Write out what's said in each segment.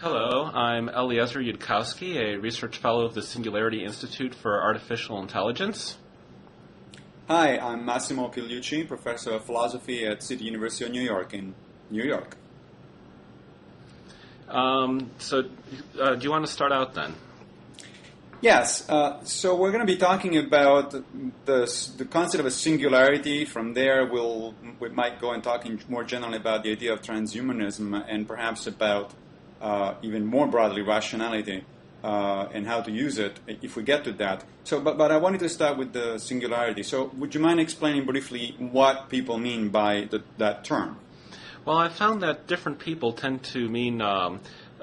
Hello, I'm Eliezer Yudkowsky, a research fellow of the Singularity Institute for Artificial Intelligence. Hi, I'm Massimo Pigliucci, professor of philosophy at City University of New York in New York. Do you want to start out then? Yes, so we're going to be talking about the concept of a singularity. From there, we might go and talk more generally about the idea of transhumanism and perhaps about even more broadly rationality and how to use it if we get to that. So, but I wanted to start with the singularity. So would you mind explaining briefly what people mean by that term? Well, I found that different people tend to mean a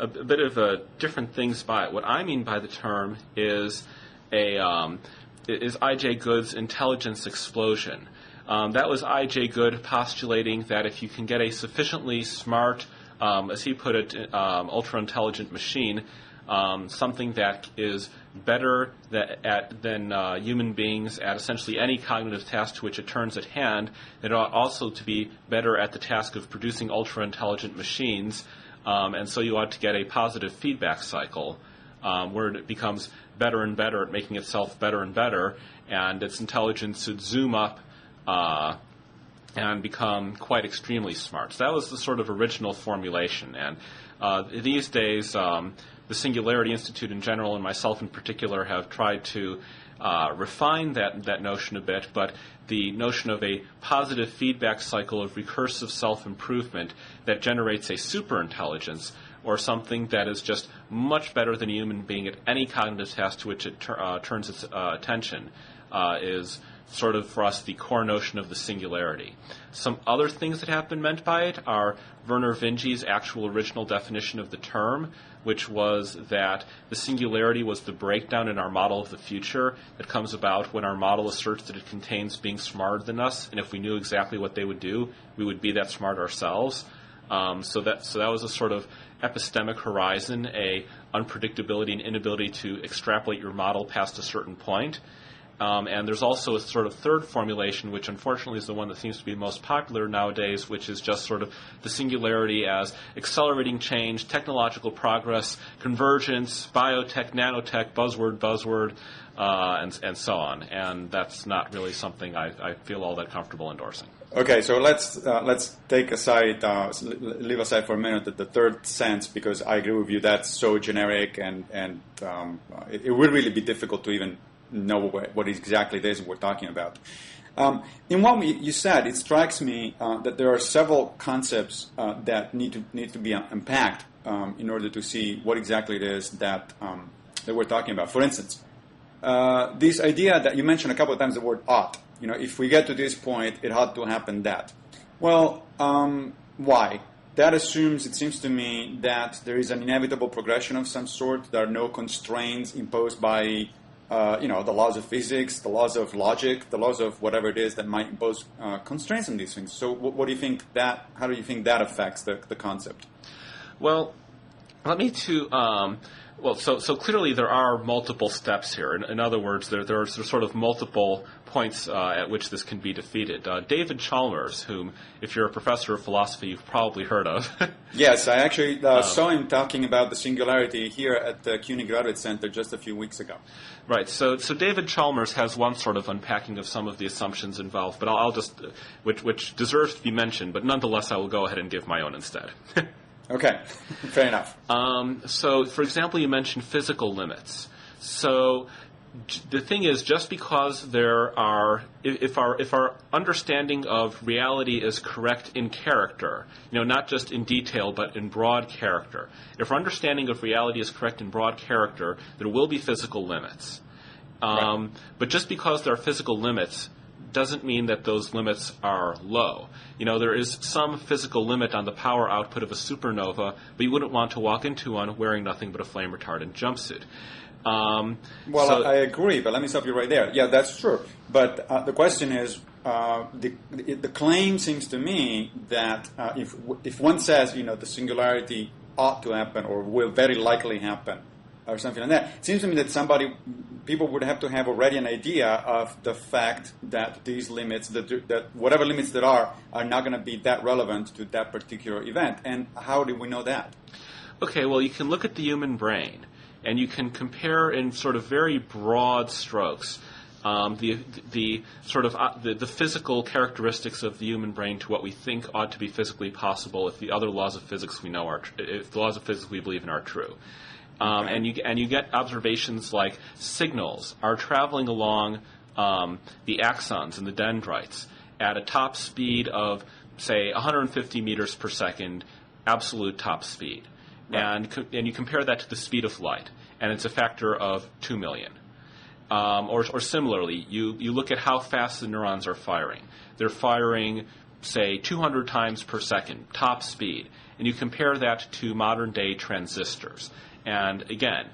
bit of different things by it. What I mean by the term is I.J. Good's intelligence explosion. That was I.J. Good postulating that if you can get a sufficiently smart, as he put it, ultra-intelligent machine, something that is better than human beings at essentially any cognitive task to which it turns at hand, it ought also to be better at the task of producing ultra-intelligent machines, and so you ought to get a positive feedback cycle where it becomes better and better at making itself better and better, and its intelligence should zoom up and become quite extremely smart. So that was the sort of original formulation. And these days, the Singularity Institute in general, and myself in particular, have tried to refine that notion a bit, but the notion of a positive feedback cycle of recursive self-improvement that generates a superintelligence, or something that is just much better than a human being at any cognitive task to which it turns its attention, is sort of, for us, the core notion of the singularity. Some other things that have been meant by it are Werner Vinge's actual original definition of the term, which was that the singularity was the breakdown in our model of the future that comes about when our model asserts that it contains being smarter than us, and if we knew exactly what they would do, we would be that smart ourselves. So that was a sort of epistemic horizon, a unpredictability and inability to extrapolate your model past a certain point. And there's also a sort of third formulation, which unfortunately is the one that seems to be most popular nowadays, which is just sort of the singularity as accelerating change, technological progress, convergence, biotech, nanotech, buzzword, and so on. And that's not really something I feel all that comfortable endorsing. Okay, so let's take aside, leave aside for a minute the third sense, because I agree with you. That's so generic, and it would really be difficult to even know what exactly it is we're talking about. In what you said, it strikes me that there are several concepts that need to be unpacked in order to see what exactly it is that we're talking about. For instance, this idea that you mentioned a couple of times, the word ought. You know, if we get to this point, it ought to happen that. Well, why? That assumes, it seems to me, that there is an inevitable progression of some sort. There are no constraints imposed by the laws of physics, the laws of logic, the laws of whatever it is that might impose constraints on these things. So what do you think how do you think that affects the concept? Well, so clearly there are multiple steps here. In other words, there are sort of multiple points at which this can be defeated. David Chalmers, whom, if you're a professor of philosophy, you've probably heard of. Yes, I actually saw him talking about the singularity here at the CUNY Graduate Center just a few weeks ago. Right. So David Chalmers has one sort of unpacking of some of the assumptions involved, but I'll just, which deserves to be mentioned, but nonetheless I will go ahead and give my own instead. Okay, fair enough. So, for example, you mentioned physical limits. So the thing is, just because there are, if our understanding of reality is correct in character, not just in detail, but in broad character, if our understanding of reality is correct in broad character, there will be physical limits. Right. But just because there are physical limits doesn't mean that those limits are low. There is some physical limit on the power output of a supernova, but you wouldn't want to walk into one wearing nothing but a flame retardant jumpsuit. I agree, but let me stop you right there. Yeah, that's true. But the question is, the claim seems to me that if one says, the singularity ought to happen or will very likely happen, or something like that, it seems to me that people would have to have already an idea of the fact that these limits, that whatever limits there are not going to be that relevant to that particular event. And how do we know that? Okay, well, you can look at the human brain, and you can compare in sort of very broad strokes the sort of the physical characteristics of the human brain to what we think ought to be physically possible if the other laws of physics we know are if the laws of physics we believe in are true. Okay. And you get observations like signals are traveling along the axons and the dendrites at a top speed of, say, 150 meters per second, absolute top speed. Right. And you compare that to the speed of light, and it's a factor of 2 million. Or similarly, you look at how fast the neurons are firing. They're firing, say, 200 times per second, top speed. And you compare that to modern-day transistors. And again,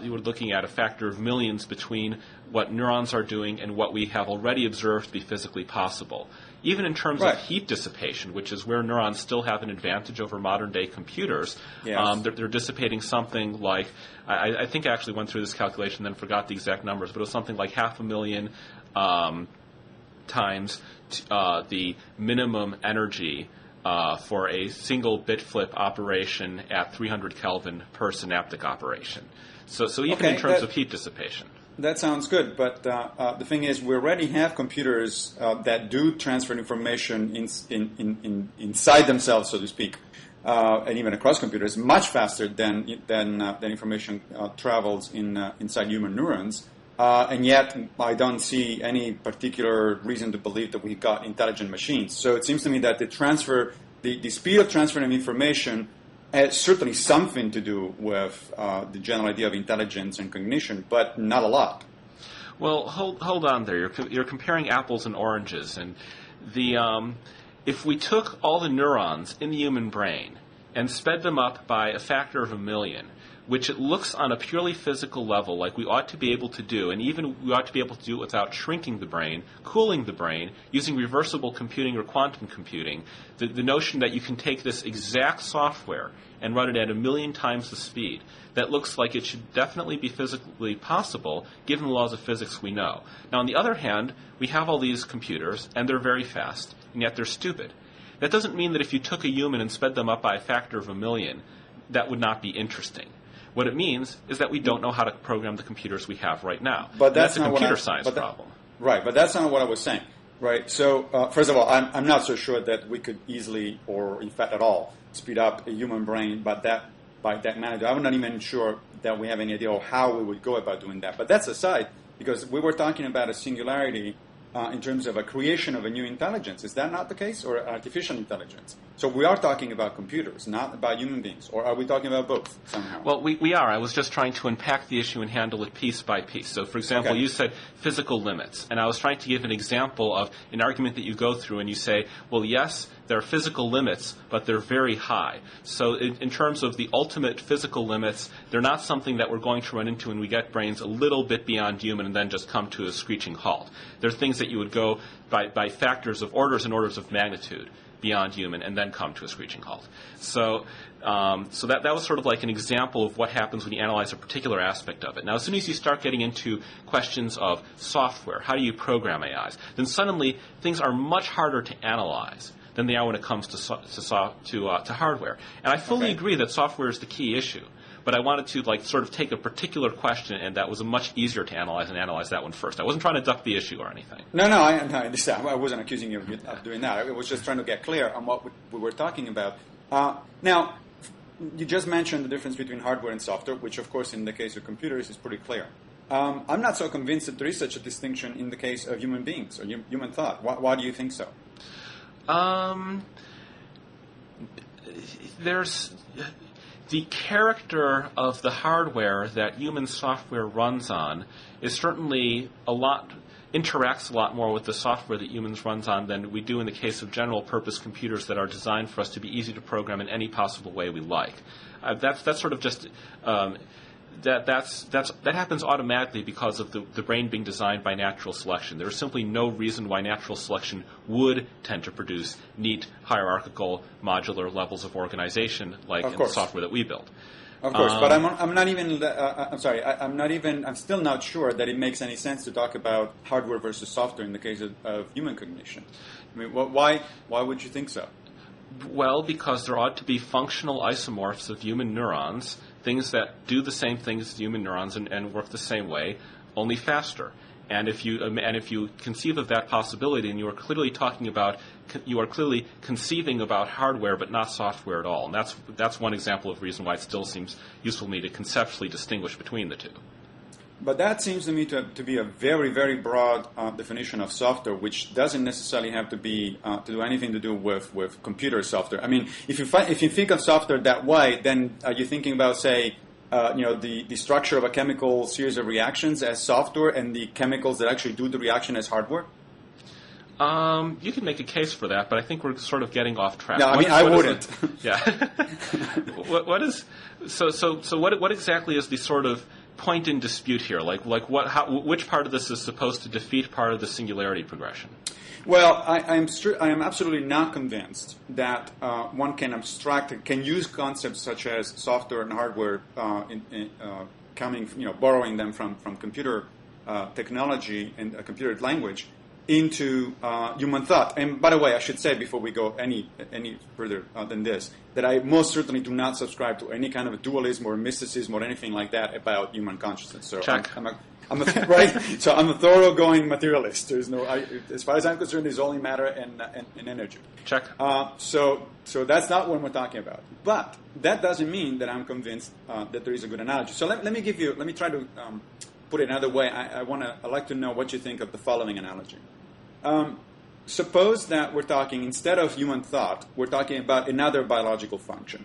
you were looking at a factor of millions between what neurons are doing and what we have already observed to be physically possible. Even in terms of heat dissipation, which is where neurons still have an advantage over modern-day computers, they're dissipating something like, I think I actually went through this calculation and then forgot the exact numbers, but it was something like 500,000 times the minimum energy for a single bit flip operation at 300 Kelvin per synaptic operation. So even in terms of heat dissipation. That sounds good, but the thing is, we already have computers that do transfer information inside themselves, so to speak, and even across computers, much faster than information travels inside human neurons. And yet, I don't see any particular reason to believe that we've got intelligent machines. So it seems to me that the speed of transferring information has certainly something to do with the general idea of intelligence and cognition, but not a lot. Well, hold on there. You're comparing apples and oranges, and if we took all the neurons in the human brain and sped them up by a factor of 1 million, which it looks on a purely physical level like we ought to be able to do, and even we ought to be able to do it without shrinking the brain, cooling the brain, using reversible computing or quantum computing, the notion that you can take this exact software and run it at 1 million times the speed, that looks like it should definitely be physically possible given the laws of physics we know. Now, on the other hand, we have all these computers, and they're very fast, and yet they're stupid. That doesn't mean that if you took a human and sped them up by a factor of 1 million, that would not be interesting. What it means is that we don't know how to program the computers we have right now. But that's a computer science problem. Right, but that's not what I was saying. Right. So, first of all, I'm not so sure that we could easily, or in fact at all, speed up a human brain by that magnitude. I'm not even sure that we have any idea of how we would go about doing that. But that's aside, because we were talking about a singularity in terms of a creation of a new intelligence. Is that not the case, or artificial intelligence? So we are talking about computers, not about human beings, or are we talking about both somehow? Well, we are. I was just trying to unpack the issue and handle it piece by piece. So, for example, you said physical limits, and I was trying to give an example of an argument that you go through, and you say, well, yes, there are physical limits, but they're very high. So in terms of the ultimate physical limits, they're not something that we're going to run into when we get brains a little bit beyond human and then just come to a screeching halt. They're things that you would go by factors of orders and orders of magnitude beyond human and then come to a screeching halt. So that was sort of like an example of what happens when you analyze a particular aspect of it. Now, as soon as you start getting into questions of software, how do you program AIs, then suddenly things are much harder to analyze than they are when it comes to hardware. And I fully agree that software is the key issue. But I wanted to sort of take a particular question, and that was much easier to analyze, and analyze that one first. I wasn't trying to duck the issue or anything. No, I understand. I wasn't accusing you of doing that. I was just trying to get clear on what we were talking about. Now, you just mentioned the difference between hardware and software, which, of course, in the case of computers is pretty clear. I'm not so convinced that there is such a distinction in the case of human beings or human thought. Why do you think so? There's the character of the hardware that human software runs on is certainly interacts a lot more with the software that humans runs on than we do in the case of general purpose computers that are designed for us to be easy to program in any possible way we like. That's sort of just that happens automatically because of the brain being designed by natural selection. There is simply no reason why natural selection would tend to produce neat, hierarchical, modular levels of organization like in the software that we build. Of course, but I'm not even. I'm sorry. I'm still not sure that it makes any sense to talk about hardware versus software in the case of human cognition. I mean, why would you think so? Well, because there ought to be functional isomorphs of human neurons, things that do the same things as human neurons and work the same way, only faster. And if you conceive of that possibility, and you are clearly conceiving about hardware but not software at all, and that's one example of the reason why it still seems useful to me to conceptually distinguish between the two. But that seems to me to be a very, very broad definition of software, which doesn't necessarily have to be to do anything to do with computer software. I mean, if you think of software that way, then are you thinking about, say, the structure of a chemical series of reactions as software, and the chemicals that actually do the reaction as hardware? You can make a case for that, but I think we're sort of getting off track. No, I wouldn't. Yeah. What exactly is the sort of point in dispute here? Which part of this is supposed to defeat part of the singularity progression? Well, I am absolutely not convinced that one can use concepts such as software and hardware, borrowing them from computer technology and computer language into human thought. And by the way, I should say before we go any further than this, that I most certainly do not subscribe to any kind of dualism or mysticism or anything like that about human consciousness. So check. I'm a thoroughgoing materialist. There's no, as far as I'm concerned, there's only matter and energy. Check. So that's not what we're talking about. But that doesn't mean that I'm convinced that there is a good analogy. So let me try to put it another way. I'd like to know what you think of the following analogy. Suppose that we're talking, instead of human thought, we're talking about another biological function.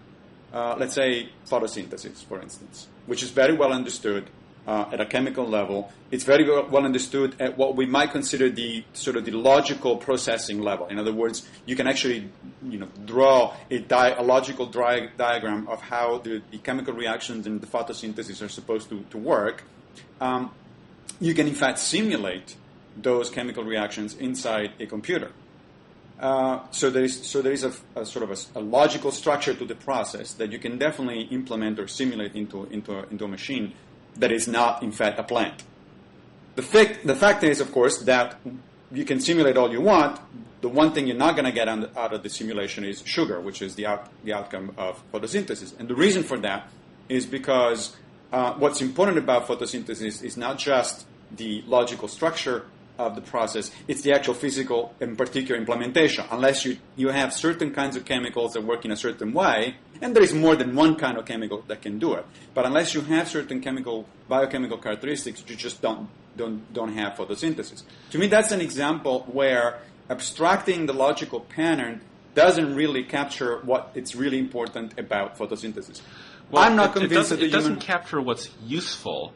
Let's say photosynthesis, for instance, which is very well understood at a chemical level. It's very well understood at what we might consider the logical processing level. In other words, you can actually draw a logical diagram of how the chemical reactions in the photosynthesis are supposed to work. You can in fact simulate those chemical reactions inside a computer. So there is a sort of a logical structure to the process that you can definitely implement or simulate into a machine that is not in fact a plant. The fact is, of course, that you can simulate all you want. The one thing you're not going to get out of the simulation is sugar, which is the outcome of photosynthesis. And the reason for that is because what's important about photosynthesis is not just the logical structure of the process, it's the actual physical and particular implementation. Unless you have certain kinds of chemicals that work in a certain way, and there is more than one kind of chemical that can do it. But unless you have certain biochemical characteristics, you just don't have photosynthesis. To me, that's an example where abstracting the logical pattern doesn't really capture what it's really important about photosynthesis. Well, I'm not convinced that it doesn't capture what's useful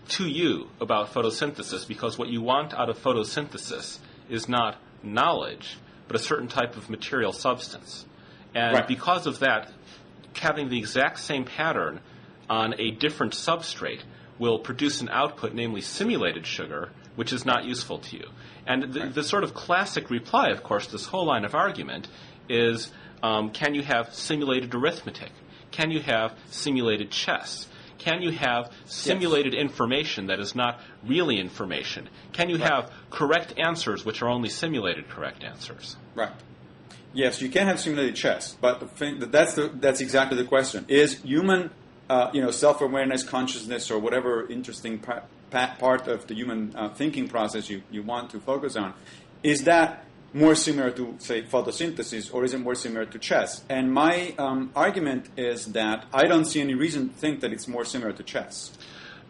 to you about photosynthesis, because what you want out of photosynthesis is not knowledge, but a certain type of material substance. And right. Because of that, having the exact same pattern on a different substrate will produce an output, namely simulated sugar, which is not useful to you. And the sort of classic reply, of course, to this whole line of argument is, can you have simulated arithmetic? Can you have simulated chess? Can you have simulated information that is not really information? Can you have correct answers which are only simulated correct answers? Right. Yes, you can have simulated chess, but that's exactly the question. Is human self-awareness, consciousness, or whatever interesting part of the human thinking process you want to focus on, is that more similar to, say, photosynthesis, or is it more similar to chess? And my argument is that I don't see any reason to think that it's more similar to chess.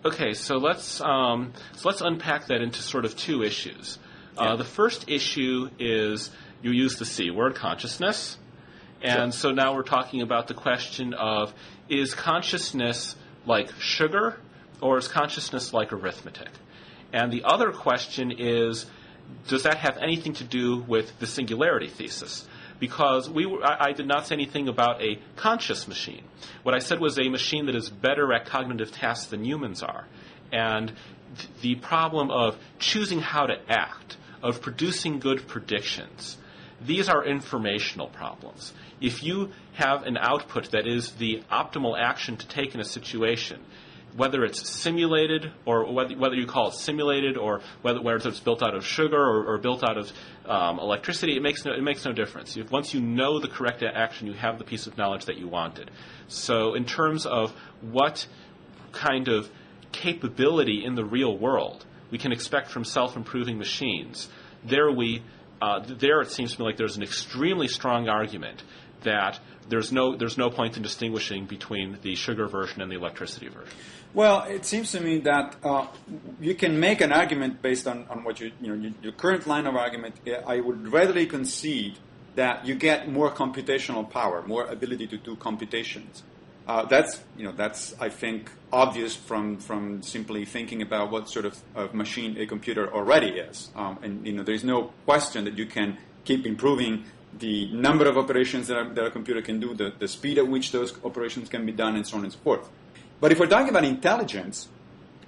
Okay, so let's unpack that into sort of two issues. The first issue is you use the C word, consciousness. And so now we're talking about the question of, is consciousness like sugar, or is consciousness like arithmetic? And the other question is, does that have anything to do with the singularity thesis? Because I did not say anything about a conscious machine. What I said was a machine that is better at cognitive tasks than humans are. And the problem of choosing how to act, of producing good predictions, these are informational problems. If you have an output that is the optimal action to take in a situation, whether it's simulated or whether you call it simulated or whether it's built out of sugar or built out of electricity, it makes no difference. Once you know the correct action, you have the piece of knowledge that you wanted. So in terms of what kind of capability in the real world we can expect from self-improving machines, there it seems to me like there's an extremely strong argument that there's no point in distinguishing between the sugar version and the electricity version. Well, it seems to me that you can make an argument based on what your current line of argument. I would readily concede that you get more computational power, more ability to do computations. That's I think obvious from simply thinking about what sort of machine a computer already is, and there's no question that you can keep improving the number of operations that a computer can do, the speed at which those operations can be done, and so on and so forth. But if we're talking about intelligence,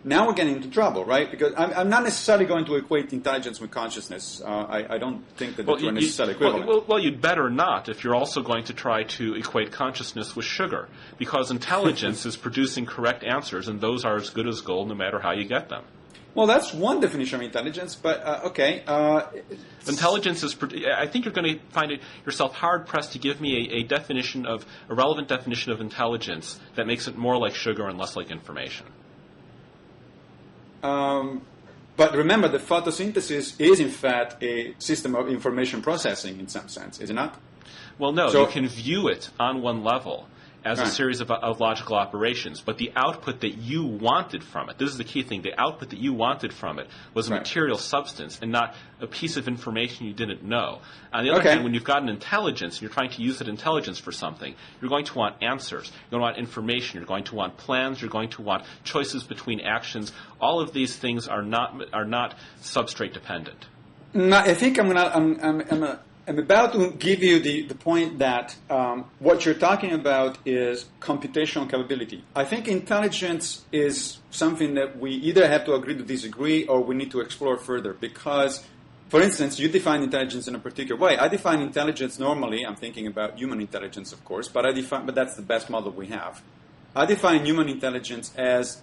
now we're getting into trouble, right? Because I'm not necessarily going to equate intelligence with consciousness. I don't think that the two are necessarily equivalent. Well, you'd better not if you're also going to try to equate consciousness with sugar, because intelligence is producing correct answers, and those are as good as gold no matter how you get them. Well, that's one definition of intelligence, but okay. Intelligence is. I think you're going to find yourself hard pressed to give me a relevant definition of intelligence that makes it more like sugar and less like information. But remember, the photosynthesis is in fact a system of information processing in some sense, is it not? Well, no. So, you can view it on one level as a series of logical operations, but the output that you wanted from it, this is the key thing, the output that you wanted from it was a material substance and not a piece of information you didn't know. On the other hand, when you've got an intelligence and you're trying to use that intelligence for something, you're going to want answers, you're going to want information, you're going to want plans, you're going to want choices between actions. All of these things are not substrate dependent. No, I think I'm about to give you the point that what you're talking about is computational capability. I think intelligence is something that we either have to agree to disagree or we need to explore further because, for instance, you define intelligence in a particular way. I define intelligence normally, I'm thinking about human intelligence, of course, but that's the best model we have. I define human intelligence as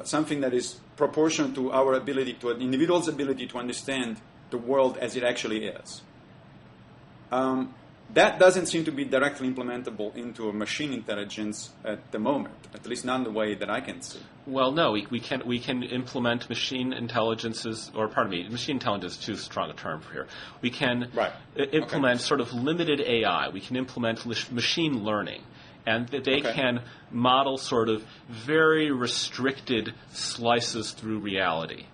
something that is proportional to our ability, to an individual's ability to understand the world as it actually is. That doesn't seem to be directly implementable into a machine intelligence at the moment, at least not in the way that I can see. Well, no, we can implement machine intelligences, machine intelligence is too strong a term for here. We can implement sort of limited AI. We can implement machine learning, and they can model sort of very restricted slices through reality,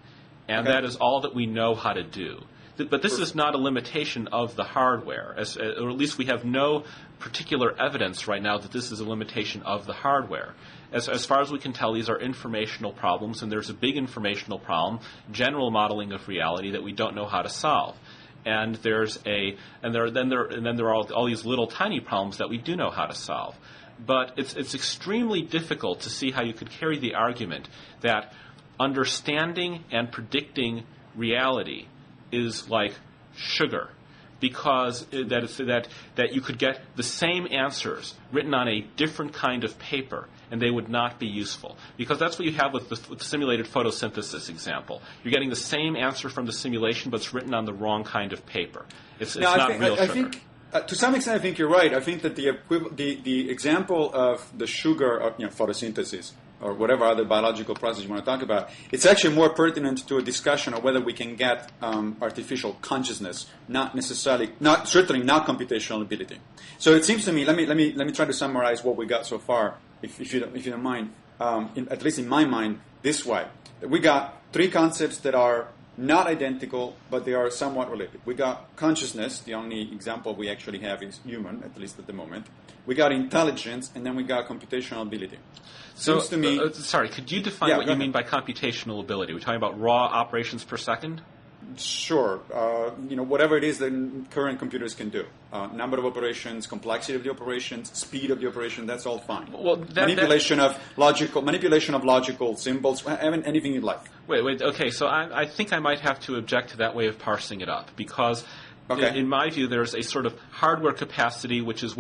and that is all that we know how to do. But this is not a limitation of the hardware, or at least we have no particular evidence right now that this is a limitation of the hardware. As far as we can tell, these are informational problems, and there's a big informational problem, general modeling of reality, that we don't know how to solve. And there are all these little tiny problems that we do know how to solve. But it's extremely difficult to see how you could carry the argument that understanding and predicting reality is like sugar, because that you could get the same answers written on a different kind of paper, and they would not be useful. Because that's what you have with the simulated photosynthesis example. You're getting the same answer from the simulation, but it's written on the wrong kind of paper. It's not real sugar. I think, to some extent, I think you're right. I think that the example of the sugar of photosynthesis, or whatever other biological process you want to talk about, it's actually more pertinent to a discussion of whether we can get artificial consciousness, certainly not computational ability. So it seems to me, let me try to summarize what we got so far, if you don't mind, at least in my mind, this way. We got three concepts that are not identical, but they are somewhat related. We got consciousness, the only example we actually have is human, at least at the moment. We got intelligence, and then we got computational ability. So, to me, sorry, could you define what you mean by computational ability? Are we talking about raw operations per second? Sure. Whatever it is that current computers can do. Number of operations, complexity of the operations, speed of the operation, that's all fine. Well, manipulation of logical symbols, anything you'd like. Wait, okay, so I think I might have to object to that way of parsing it up, because in my view there's a sort of hardware capacity which is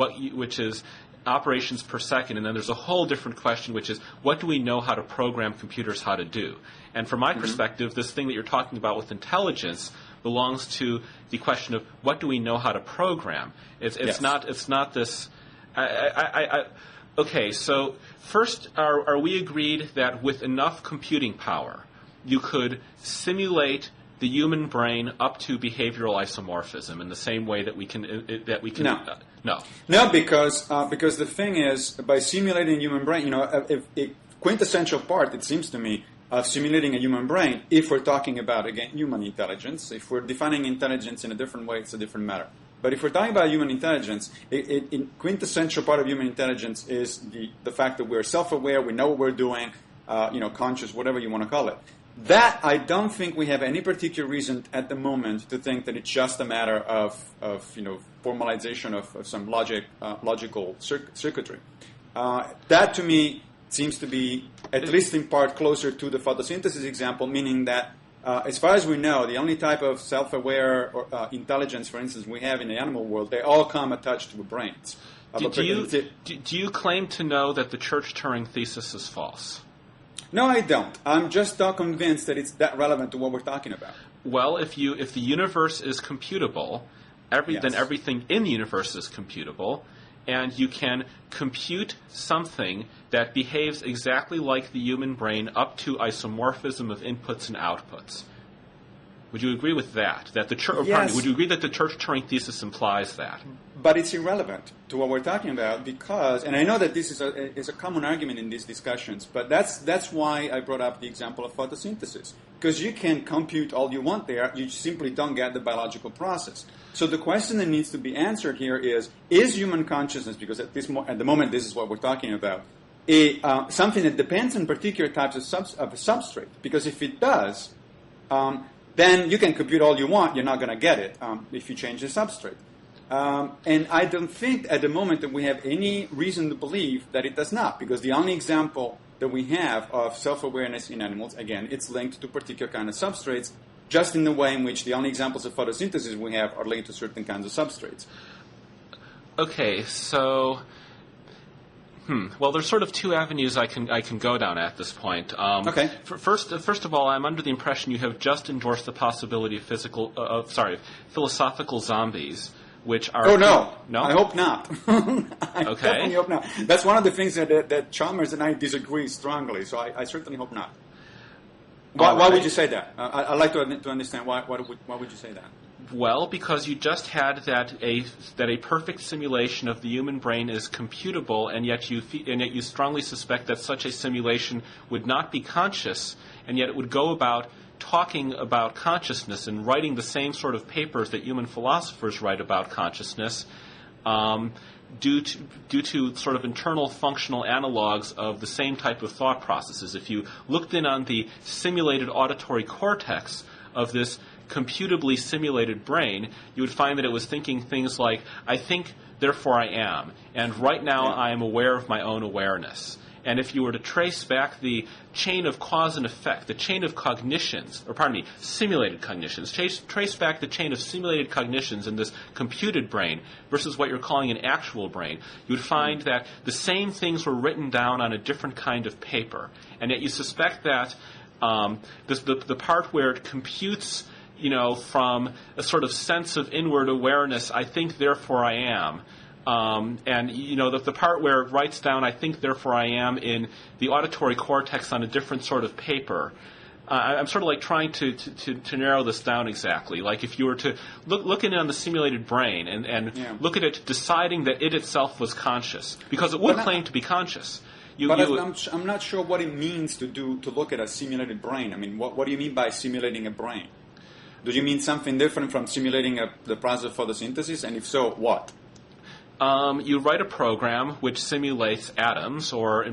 operations per second, and then there's a whole different question, which is what do we know how to program computers how to do? And from my perspective, this thing that you're talking about with intelligence belongs to the question of what do we know how to program. It's not this. Okay, so first, are we agreed that with enough computing power, you could simulate the human brain up to behavioral isomorphism in the same way that we can No, because the thing is, by simulating a human brain, a quintessential part, it seems to me, of simulating a human brain, if we're talking about, again, human intelligence, if we're defining intelligence in a different way, it's a different matter. But if we're talking about human intelligence, quintessential part of human intelligence is the fact that we're self-aware, we know what we're doing, conscious, whatever you want to call it. That, I don't think we have any particular reason at the moment to think that it's just a matter of formalization of some logical circuitry. That, to me, seems to be, at least in part, closer to the photosynthesis example, meaning that, as far as we know, the only type of self-aware or, intelligence, for instance, we have in the animal world, they all come attached to the brains. Do you claim to know that the Church-Turing thesis is false? No, I don't. I'm just not convinced that it's that relevant to what we're talking about. Well, if the universe is computable, then everything in the universe is computable, and you can compute something that behaves exactly like the human brain up to isomorphism of inputs and outputs. Would you agree with that? Would you agree that the Church-Turing thesis implies that? But it's irrelevant to what we're talking about because, and I know that this is a common argument in these discussions, but that's why I brought up the example of photosynthesis. Because you can compute all you want there, you simply don't get the biological process. So the question that needs to be answered here is human consciousness, because at the moment this is what we're talking about, something that depends on particular types of substrate? Because if it does, then you can compute all you want, you're not going to get it if you change the substrate. And I don't think at the moment that we have any reason to believe that it does not, because the only example that we have of self-awareness in animals, again, it's linked to particular kind of substrates, just in the way in which the only examples of photosynthesis we have are linked to certain kinds of substrates. Okay, so... Well, there's sort of two avenues I can go down at this point. Okay. First of all, I'm under the impression you have just endorsed the possibility of philosophical zombies, which are... Oh, no. No? I hope not. I Okay. definitely hope not. That's one of the things that Chalmers and I disagree strongly, so I certainly hope not. Why would you say that? I'd like to understand why would you say that? Well, because you just had that a perfect simulation of the human brain is computable, and yet you strongly suspect that such a simulation would not be conscious, and yet it would go about talking about consciousness and writing the same sort of papers that human philosophers write about consciousness, due to sort of internal functional analogs of the same type of thought processes. If you looked in on the simulated auditory cortex of this computably simulated brain, you would find that it was thinking things like, I think, therefore I am, and right now I am aware of my own awareness. And if you were to trace back the chain of cause and effect, the chain of simulated cognitions, trace back the chain of simulated cognitions in this computed brain versus what you're calling an actual brain, you would find that the same things were written down on a different kind of paper. And yet you suspect that the part where it computes from a sort of sense of inward awareness, I think, therefore I am. And the part where it writes down, I think, therefore I am, in the auditory cortex on a different sort of paper. I'm sort of like trying to narrow this down exactly. Like if you were to look in on the simulated brain and look at it deciding that it itself was conscious, because it would claim to be conscious. I'm not sure what it means to look at a simulated brain. I mean, what do you mean by simulating a brain? Do you mean something different from simulating the process of photosynthesis? And if so, what? You write a program which simulates atoms, or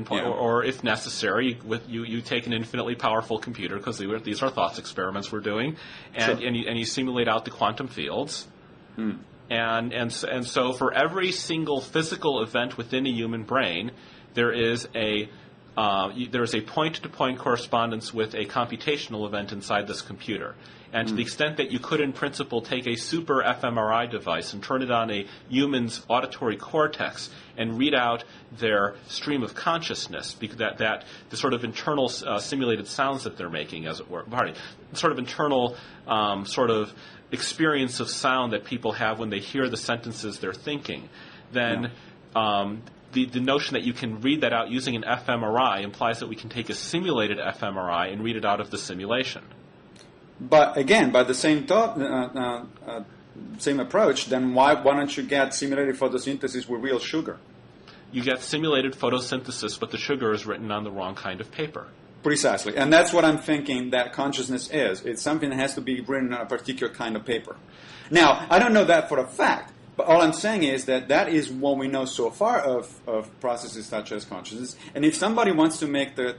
if necessary, you take an infinitely powerful computer, because these are thoughts experiments we're doing, and you simulate out the quantum fields. And so for every single physical event within a human brain, there is a there's a point-to-point correspondence with a computational event inside this computer. And to the extent that you could, in principle, take a super fMRI device and turn it on a human's auditory cortex and read out their stream of consciousness, because that the sort of internal simulated sounds that they're making, as it were, sort of internal sort of experience of sound that people have when they hear the sentences they're thinking, then the notion that you can read that out using an fMRI implies that we can take a simulated fMRI and read it out of the simulation. But again, by the same same approach, then why don't you get simulated photosynthesis with real sugar? You get simulated photosynthesis, but the sugar is written on the wrong kind of paper. Precisely. And that's what I'm thinking that consciousness is. It's something that has to be written on a particular kind of paper. Now, I don't know that for a fact, but all I'm saying is that is what we know so far of processes such as consciousness. And if somebody wants to make the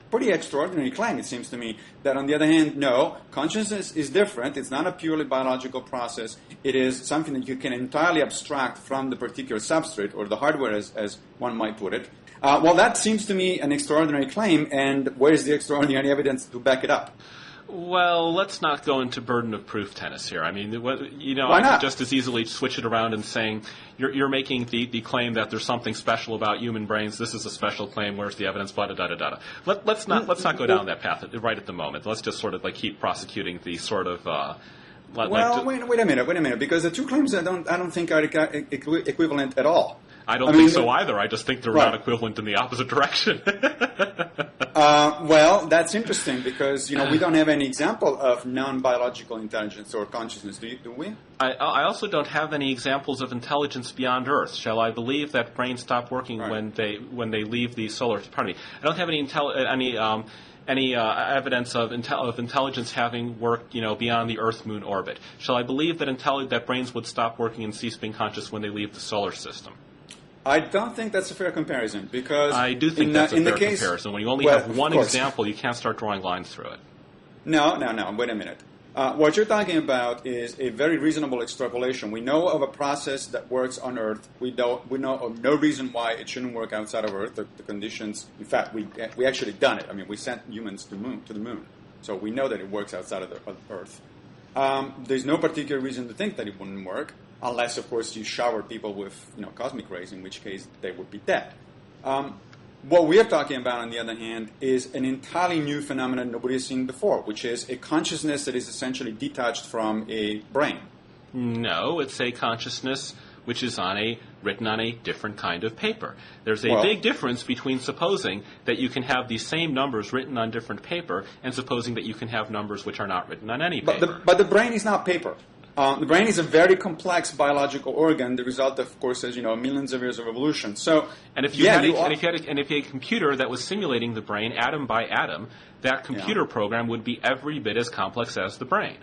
pretty extraordinary claim, it seems to me, that on the other hand, no, consciousness is different. It's not a purely biological process. It is something that you can entirely abstract from the particular substrate or the hardware, as one might put it. Well, that seems to me an extraordinary claim, and where is the extraordinary evidence to back it up? Well, let's not go into burden of proof tennis here. I mean, Why I not? could just as easily switch it around and saying you're making the claim that there's something special about human brains. This is a special claim. Where's the evidence? Blah, da, da, da, da. Let's not go down that path right at the moment. Let's just sort of like keep prosecuting the sort of. Wait a minute, because the two claims I don't think are equivalent at all. I don't think so either. I just think they're not equivalent in the opposite direction. Well, that's interesting because we don't have any example of non-biological intelligence or consciousness. Do we? I also don't have any examples of intelligence beyond Earth. Shall I believe that brains stop working when they leave the solar? Pardon me. I don't have any evidence of intelligence having worked, beyond the Earth-Moon orbit. Shall I believe that brains would stop working and cease being conscious when they leave the solar system? I don't think that's a fair comparison because I do think that's a fair comparison. When you only have one example, you can't start drawing lines through it. No. Wait a minute. What you're talking about is a very reasonable extrapolation. We know of a process that works on Earth. We know of no reason why it shouldn't work outside of Earth. The conditions. In fact, we actually done it. I mean, we sent humans to the moon, so we know that it works outside of Earth. There's no particular reason to think that it wouldn't work, unless, of course, you shower people with cosmic rays, in which case they would be dead. What we are talking about, on the other hand, is an entirely new phenomenon nobody has seen before, which is a consciousness that is essentially detached from a brain. No, it's a consciousness which is written on a different kind of paper. There's a big difference between supposing that you can have these same numbers written on different paper and supposing that you can have numbers which are not written on any paper. But the brain is not paper. The brain is a very complex biological organ, the result, of course, as millions of years of evolution. So, if you had a computer that was simulating the brain atom by atom, that computer program would be every bit as complex as the brain.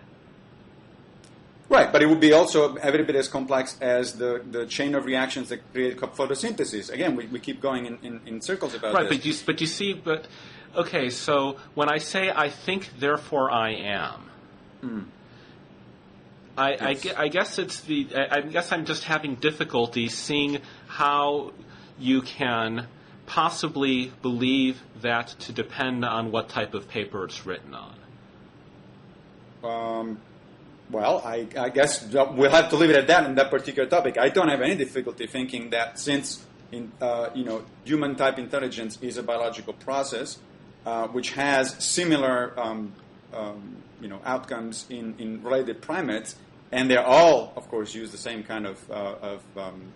Right, but it would be also every bit as complex as the chain of reactions that create photosynthesis. Again, we keep going in circles about this. Right, okay, so when I say I think, therefore I am, I guess I guess I'm just having difficulty seeing how you can possibly believe that to depend on what type of paper it's written on. Well, I guess we'll have to leave it at that on that particular topic. I don't have any difficulty thinking that since human type intelligence is a biological process which has similar outcomes in related primates, and they all, of course, use the same kind of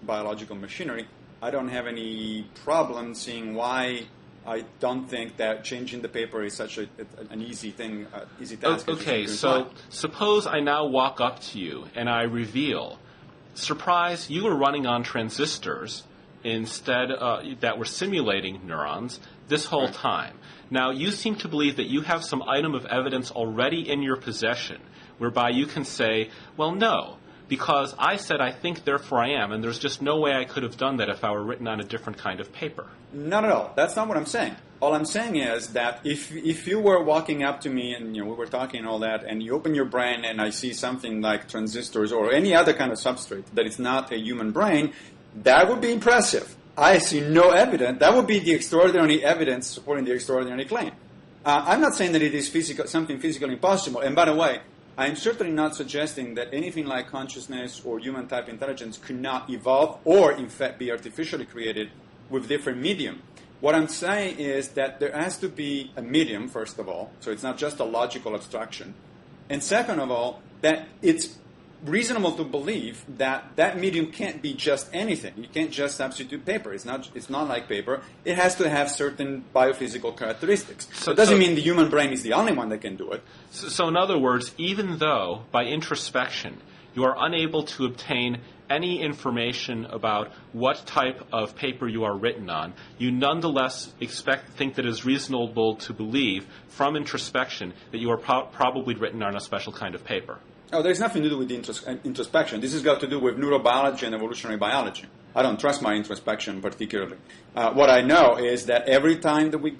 biological machinery, I don't have any problem seeing why I don't think that changing the paper is such an easy thing, easy task. Okay, so suppose I now walk up to you and I reveal, surprise, you were running on transistors instead that were simulating neurons this whole time. Now, you seem to believe that you have some item of evidence already in your possession whereby you can say, well, no, because I said I think, therefore I am, and there's just no way I could have done that if I were written on a different kind of paper. Not at all. That's not what I'm saying. All I'm saying is that if you were walking up to me and we were talking and all that, and you open your brain and I see something like transistors or any other kind of substrate that is not a human brain, that would be impressive. I see no evidence. That would be the extraordinary evidence supporting the extraordinary claim. I'm not saying that it is something physically impossible. And by the way, I'm certainly not suggesting that anything like consciousness or human-type intelligence could not evolve or, in fact, be artificially created with different medium. What I'm saying is that there has to be a medium, first of all, so it's not just a logical abstraction. And second of all, that it's reasonable to believe that that medium can't be just anything. You can't just substitute paper. It's not like paper. It has to have certain biophysical characteristics. So it doesn't mean the human brain is the only one that can do it. So in other words, even though by introspection you are unable to obtain any information about what type of paper you are written on, you nonetheless think that it is reasonable to believe from introspection that you are probably written on a special kind of paper. Oh, there's nothing to do with introspection. This has got to do with neurobiology and evolutionary biology. I don't trust my introspection particularly. What I know is that every time that we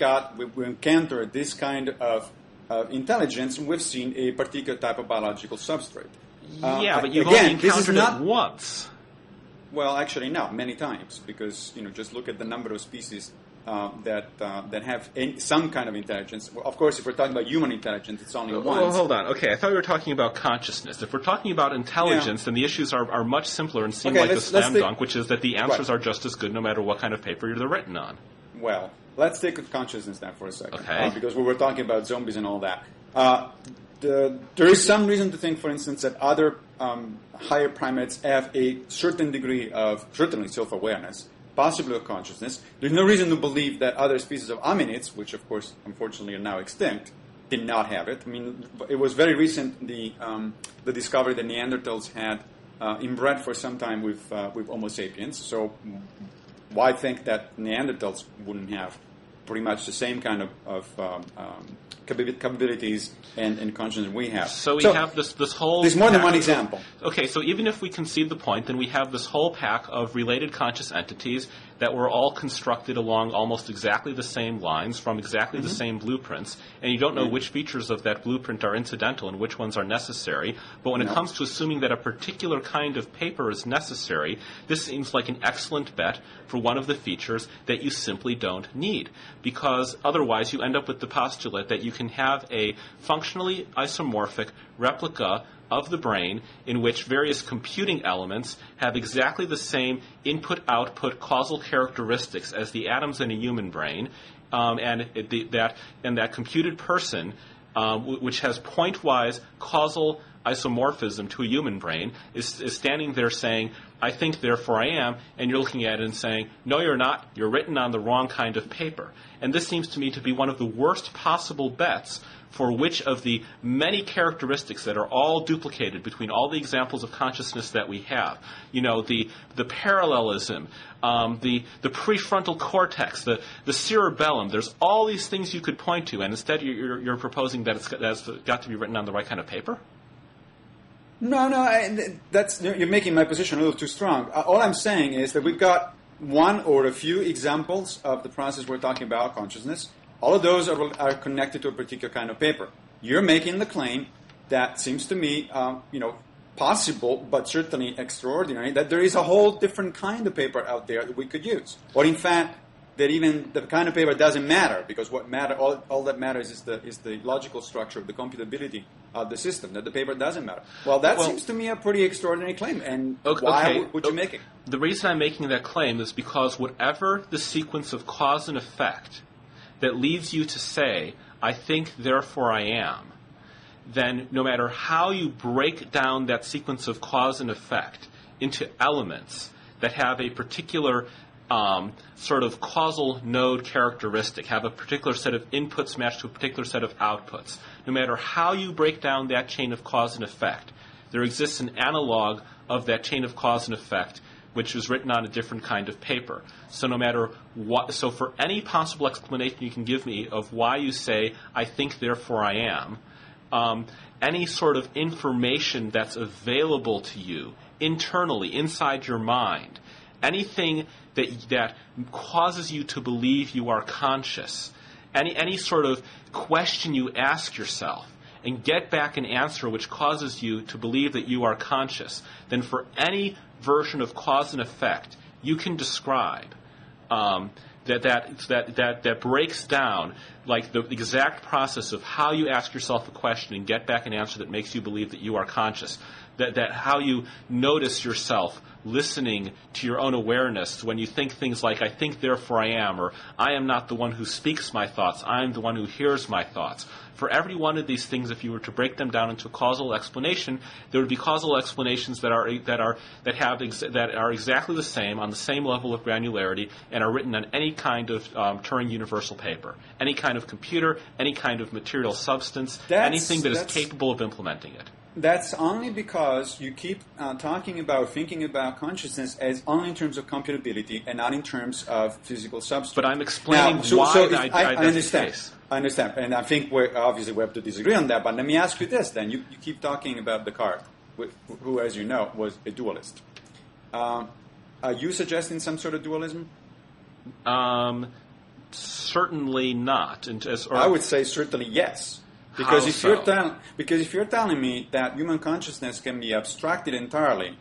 encounter this kind of intelligence, we've seen a particular type of biological substrate. But you've only encountered it once. Well, actually, no, many times, because just look at the number of species that have some kind of intelligence. Well, of course, if we're talking about human intelligence, it's only once. Well, hold on. Okay, I thought we were talking about consciousness. If we're talking about intelligence, then the issues are much simpler and seem like a slam dunk, which is that the answers are just as good no matter what kind of paper they're written on. Well, let's take consciousness then for a second. Okay. Because we were talking about zombies and all that. There is some reason to think, for instance, that other higher primates have a certain degree of, certainly, self-awareness, possibly of consciousness. There's no reason to believe that other species of hominids, which, of course, unfortunately are now extinct, did not have it. I mean, it was very recent, the discovery that Neanderthals had inbred for some time with Homo sapiens. So why think that Neanderthals wouldn't have pretty much the same kind of capabilities and consciousness we have. So we have this whole... There's more than one example. Okay, so even if we concede the point, then we have this whole pack of related conscious entities that were all constructed along almost exactly the same lines from exactly the same blueprints, and you don't know which features of that blueprint are incidental and which ones are necessary. But when it comes to assuming that a particular kind of paper is necessary, this seems like an excellent bet for one of the features that you simply don't need, because otherwise you end up with the postulate that you can have a functionally isomorphic replica of the brain in which various computing elements have exactly the same input-output causal characteristics as the atoms in a human brain, and that computed person, which has point-wise causal isomorphism to a human brain, is standing there saying, I think, therefore I am, and you're looking at it and saying, no, you're not. You're written on the wrong kind of paper. And this seems to me to be one of the worst possible bets for which of the many characteristics that are all duplicated between all the examples of consciousness that we have. The parallelism, the prefrontal cortex, the cerebellum. There's all these things you could point to, and instead you're proposing that it's got to be written on the right kind of paper? No, you're making my position a little too strong. All I'm saying is that we've got one or a few examples of the process we're talking about, consciousness. All of those are connected to a particular kind of paper. You're making the claim that seems to me, possible, but certainly extraordinary, that there is a whole different kind of paper out there that we could use. Or in fact, that even the kind of paper doesn't matter, because all that matters is the logical structure, the computability of the system, that the paper doesn't matter. Well, that seems to me a pretty extraordinary claim, and why would you make it? The reason I'm making that claim is because whatever the sequence of cause and effect that leads you to say, I think, therefore I am, then no matter how you break down that sequence of cause and effect into elements that have a particular sort of causal node characteristic, have a particular set of inputs matched to a particular set of outputs. No matter how you break down that chain of cause and effect, there exists an analog of that chain of cause and effect which is written on a different kind of paper. So no matter what, so for any possible explanation you can give me of why you say, I think, therefore I am, any sort of information that's available to you internally, inside your mind, anything that causes you to believe you are conscious, any sort of question you ask yourself and get back an answer which causes you to believe that you are conscious, then for any version of cause and effect you can describe, that breaks down like the exact process of how you ask yourself a question and get back an answer that makes you believe that you are conscious. That how you notice yourself listening to your own awareness when you think things like, I think, therefore I am, or I am not the one who speaks my thoughts, I am the one who hears my thoughts. For every one of these things, if you were to break them down into a causal explanation, there would be causal explanations that are exactly the same, on the same level of granularity, and are written on any kind of Turing universal paper, any kind of computer, any kind of material substance, anything that is capable of implementing it. That's only because you keep thinking about consciousness as only in terms of computability and not in terms of physical substance. But I'm explaining why I that's understand. the case. I understand, and I think we have to disagree on that. But let me ask you this: then you keep talking about Descartes, who, as you know, was a dualist. Are you suggesting some sort of dualism? Certainly not. I would say certainly yes. Because if you're telling me that human consciousness can be abstracted entirely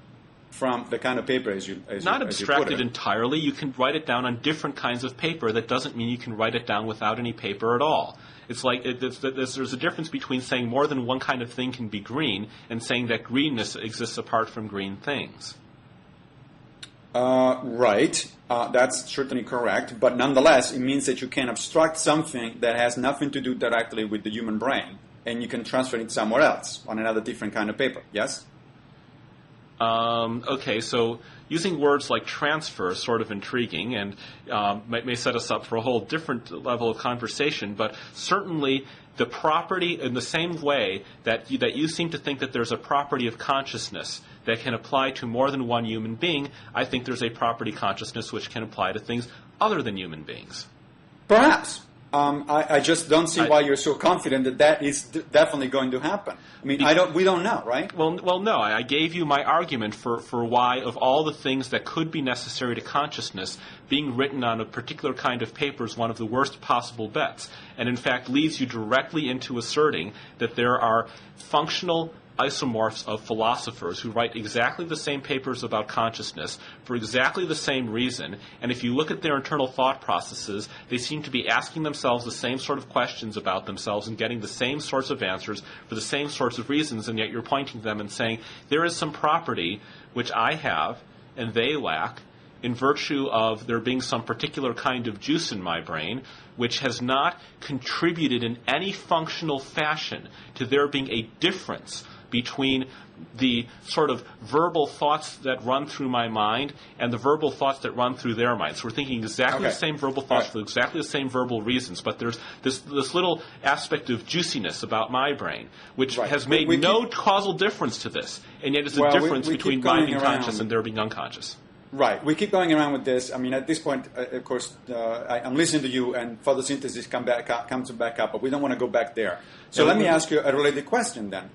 from the kind of paper as you abstracted entirely. You can write it down on different kinds of paper. That doesn't mean you can write it down without any paper at all. It's like there's a difference between saying more than one kind of thing can be green and saying that greenness exists apart from green things. Right. That's certainly correct. But nonetheless, it means that you can abstract something that has nothing to do directly with the human brain, and you can transfer it somewhere else on another different kind of paper. Yes? Okay, so using words like transfer is sort of intriguing and may set us up for a whole different level of conversation, but certainly the property, in the same way that you seem to think that there's a property of consciousness that can apply to more than one human being, I think there's a property consciousness which can apply to things other than human beings. Perhaps. I just don't see why you're so confident that is definitely going to happen. I mean, we don't know, right? Well, no. I gave you my argument for why, of all the things that could be necessary to consciousness, being written on a particular kind of paper is one of the worst possible bets, and in fact leads you directly into asserting that there are functional isomorphs of philosophers who write exactly the same papers about consciousness for exactly the same reason, and if you look at their internal thought processes, they seem to be asking themselves the same sort of questions about themselves and getting the same sorts of answers for the same sorts of reasons, and yet you're pointing to them and saying, there is some property which I have and they lack, in virtue of there being some particular kind of juice in my brain, which has not contributed in any functional fashion to there being a difference between the sort of verbal thoughts that run through my mind and the verbal thoughts that run through their minds. So we're thinking exactly the same verbal thoughts for exactly the same verbal reasons, but there's this little aspect of juiciness about my brain, which has made no causal difference to this, and yet it's a difference between my being conscious and their being unconscious. Right. We keep going around with this. I mean, at this point, of course, I'm listening to you, and photosynthesis comes back up, but we don't want to go back there. So let me ask you a related question then.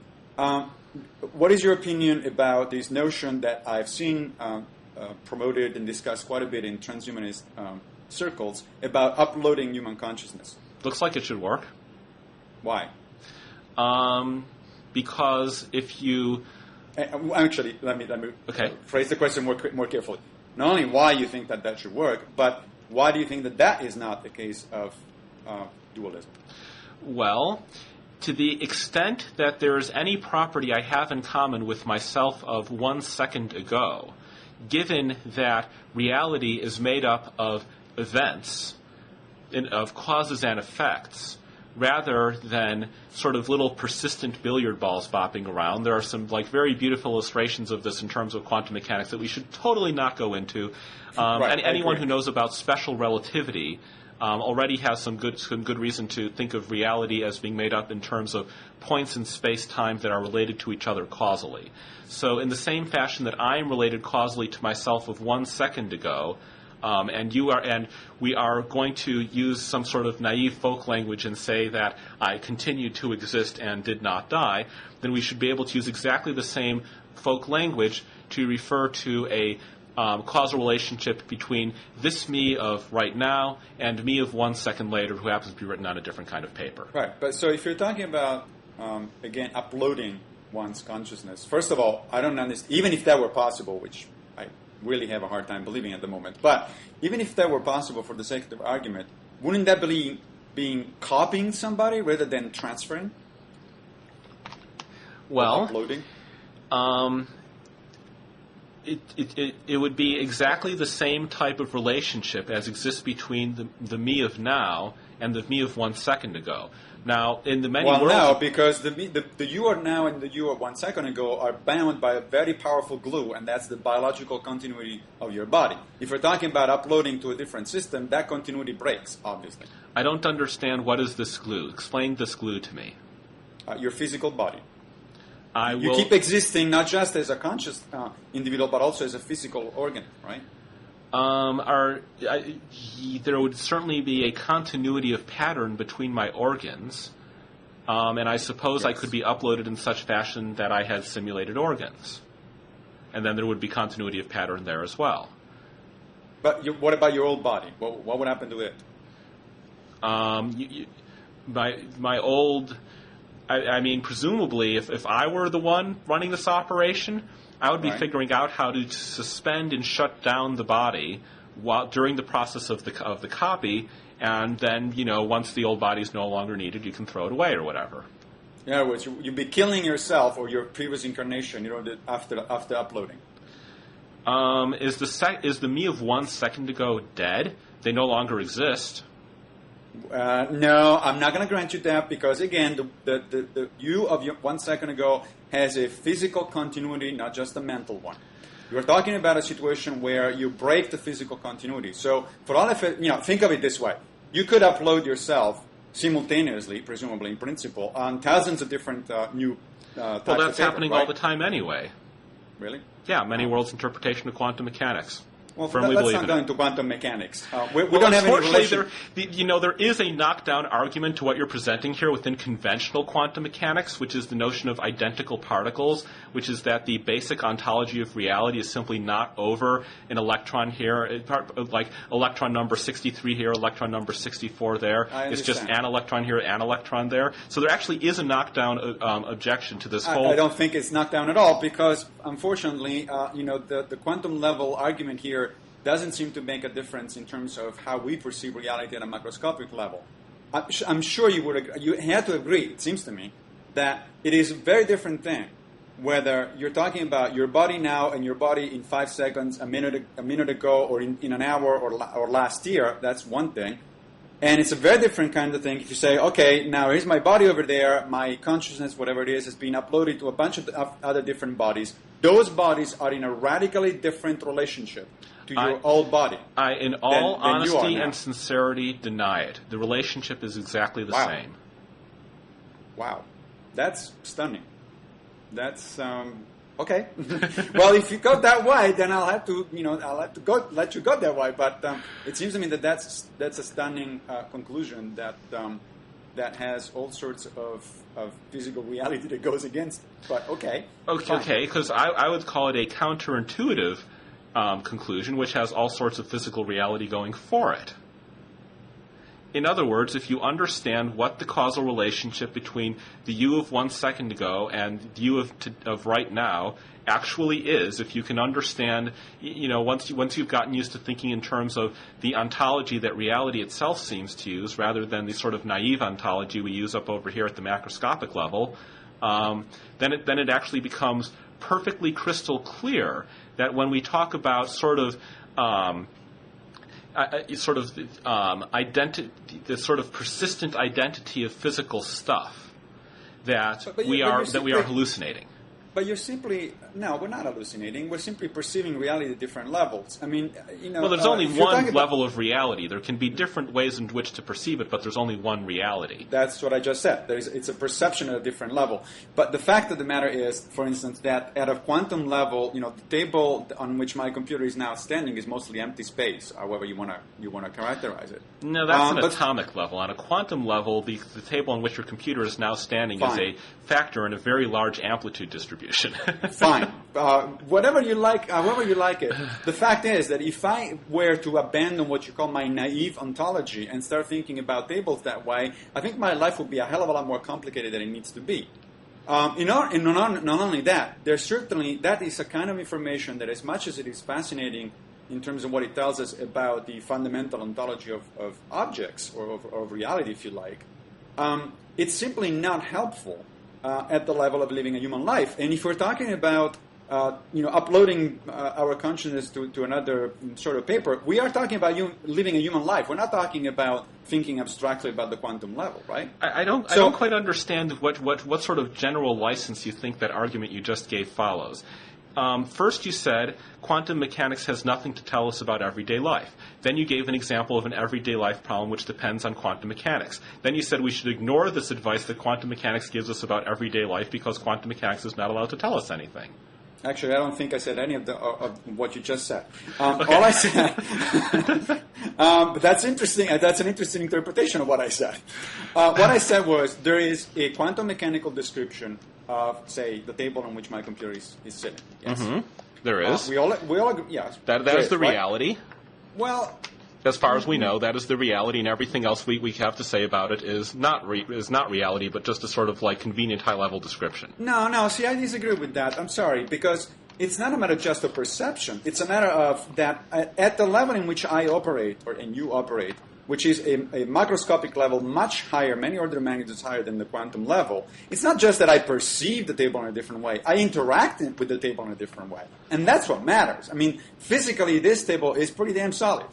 What is your opinion about this notion that I've seen promoted and discussed quite a bit in transhumanist circles about uploading human consciousness? Looks like it should work. Why? Because if you... Actually, let me phrase the question more carefully. Not only why you think that should work, but why do you think that is not the case of dualism? Well, to the extent that there is any property I have in common with myself of 1 second ago, given that reality is made up of events, of causes and effects, rather than sort of little persistent billiard balls bopping around. There are some very beautiful illustrations of this in terms of quantum mechanics that we should totally not go into. Anyone who knows about special relativity already has some good reason to think of reality as being made up in terms of points in space-time that are related to each other causally. So in the same fashion that I am related causally to myself of 1 second ago, and we are going to use some sort of naive folk language and say that I continue to exist and did not die, then we should be able to use exactly the same folk language to refer to a causal relationship between this me of right now and me of 1 second later, who happens to be written on a different kind of paper. Right. But so if you're talking about, again, uploading one's consciousness, first of all, I don't understand, even if that were possible, which really have a hard time believing at the moment. But even if that were possible for the sake of argument, wouldn't that be being copying somebody rather than transferring? Well, uploading? It would be exactly the same type of relationship as exists between the me of now and the me of 1 second ago. Now, in the many worlds... Well, no, because the you are now and the you of 1 second ago are bound by a very powerful glue, and that's the biological continuity of your body. If we're talking about uploading to a different system, that continuity breaks, obviously. I don't understand what is this glue. Explain this glue to me. Your physical body. You keep existing not just as a conscious individual, but also as a physical organ, right? There would certainly be a continuity of pattern between my organs, and I suppose I could be uploaded in such fashion that I had simulated organs. And then there would be continuity of pattern there as well. But what about your old body? What would happen to it? My old... I mean, presumably, if I were the one running this operation, I would be figuring out how to suspend and shut down the body during the process of the copy, and then, once the old body is no longer needed, you can throw it away or whatever. In other words, you'd be killing yourself or your previous incarnation, after uploading. Is the me of 1 second ago dead? They no longer exist. No, I'm not going to grant you that because, again, the you of 1 second ago has a physical continuity, not just a mental one. You're talking about a situation where you break the physical continuity. So, for all of it, think of it this way. You could upload yourself simultaneously, presumably in principle, on thousands of different new types Well, that's of paper, happening right? all the time anyway. Really? Yeah, many worlds' interpretation of quantum mechanics. Well, firmly let's believe not in go it. into quantum mechanics. We don't have any relation. There is a knockdown argument to what you're presenting here within conventional quantum mechanics, which is the notion of identical particles, which is that the basic ontology of reality is simply not over an electron here, like electron number 63 here, electron number 64 there. It's just an electron here, an electron there. So there actually is a knockdown objection to this whole... I don't think it's knocked down at all because, unfortunately, the quantum level argument here doesn't seem to make a difference in terms of how we perceive reality at a macroscopic level. I'm sure you had to agree, it seems to me, that it is a very different thing whether you're talking about your body now and your body in 5 seconds, a minute ago, or in an hour or last year. That's one thing. And it's a very different kind of thing if you say, okay, now here's my body over there, my consciousness, whatever it is, has been uploaded to a bunch of other different bodies. Those bodies are in a radically different relationship to your old body. I, in all honesty and sincerity, deny it. The relationship is exactly the same. Wow. That's stunning. That's... Okay. Well, if you go that way, then I'll have to let you go that way. But it seems to me that that's a stunning conclusion that has all sorts of physical reality that goes against it. But okay. Okay, because I would call it a counterintuitive conclusion, which has all sorts of physical reality going for it. In other words, if you understand what the causal relationship between the you of 1 second ago and the you of right now actually is, if you can understand, once you've gotten used to thinking in terms of the ontology that reality itself seems to use, rather than the sort of naive ontology we use up over here at the macroscopic level, then it actually becomes perfectly crystal clear that when we talk about sort of identity, the sort of persistent identity of physical stuff, that we are hallucinating. But you're simply we're not hallucinating. We're simply perceiving reality at different levels. I mean, Well, there's only one level of reality. There can be different ways in which to perceive it, but there's only one reality. That's what I just said. It's a perception at a different level. But the fact of the matter is, for instance, that at a quantum level, the table on which my computer is now standing is mostly empty space. However you want to characterize it. No, that's an atomic level. On a quantum level, the table on which your computer is now standing is a factor in a very large amplitude distribution. Fine. Whatever you like, however you like it. The fact is that if I were to abandon what you call my naive ontology and start thinking about tables that way, I think my life would be a hell of a lot more complicated than it needs to be. Not only that, there's certainly that is a kind of information that, as much as it is fascinating in terms of what it tells us about the fundamental ontology of objects or of reality, if you like, it's simply not helpful at the level of living a human life. And if we're talking about uploading our consciousness to another sort of paper, we are talking about living a human life. We're not talking about thinking abstractly about the quantum level, right? I don't quite understand what sort of general license you think that argument you just gave follows. First you said quantum mechanics has nothing to tell us about everyday life. Then you gave an example of an everyday life problem which depends on quantum mechanics. Then you said we should ignore this advice that quantum mechanics gives us about everyday life because quantum mechanics is not allowed to tell us anything. Actually, I don't think I said any of what you just said. Okay. All I said, but that's interesting. That's an interesting interpretation of what I said. What I said was there is a quantum mechanical description of, say, the table on which my computer is sitting. Yes, there is. We all agree. Yes, that is the reality. Right? Well, as far as we know, that is the reality, and everything else we have to say about it is not reality, but just a sort of like convenient high-level description. No. See, I disagree with that. I'm sorry, because it's not a matter just of perception. It's a matter of that at the level in which I operate, and you operate, which is a macroscopic level much higher, many order of magnitudes higher than the quantum level. It's not just that I perceive the table in a different way. I interact with the table in a different way. And that's what matters. I mean, physically, this table is pretty damn solid.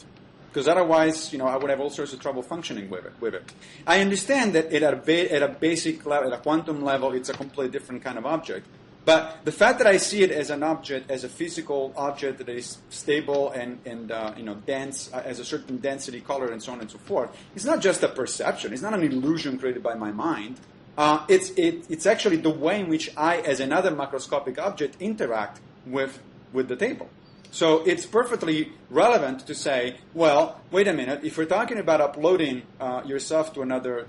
Because otherwise, I would have all sorts of trouble functioning with it. I understand that at a basic level, at a quantum level, it's a completely different kind of object. But the fact that I see it as an object, as a physical object that is stable and dense, has a certain density, color, and so on and so forth, it's not just a perception. It's not an illusion created by my mind. It's actually the way in which I, as another macroscopic object, interact with the table. So it's perfectly relevant to say, well, wait a minute. If we're talking about uploading yourself to another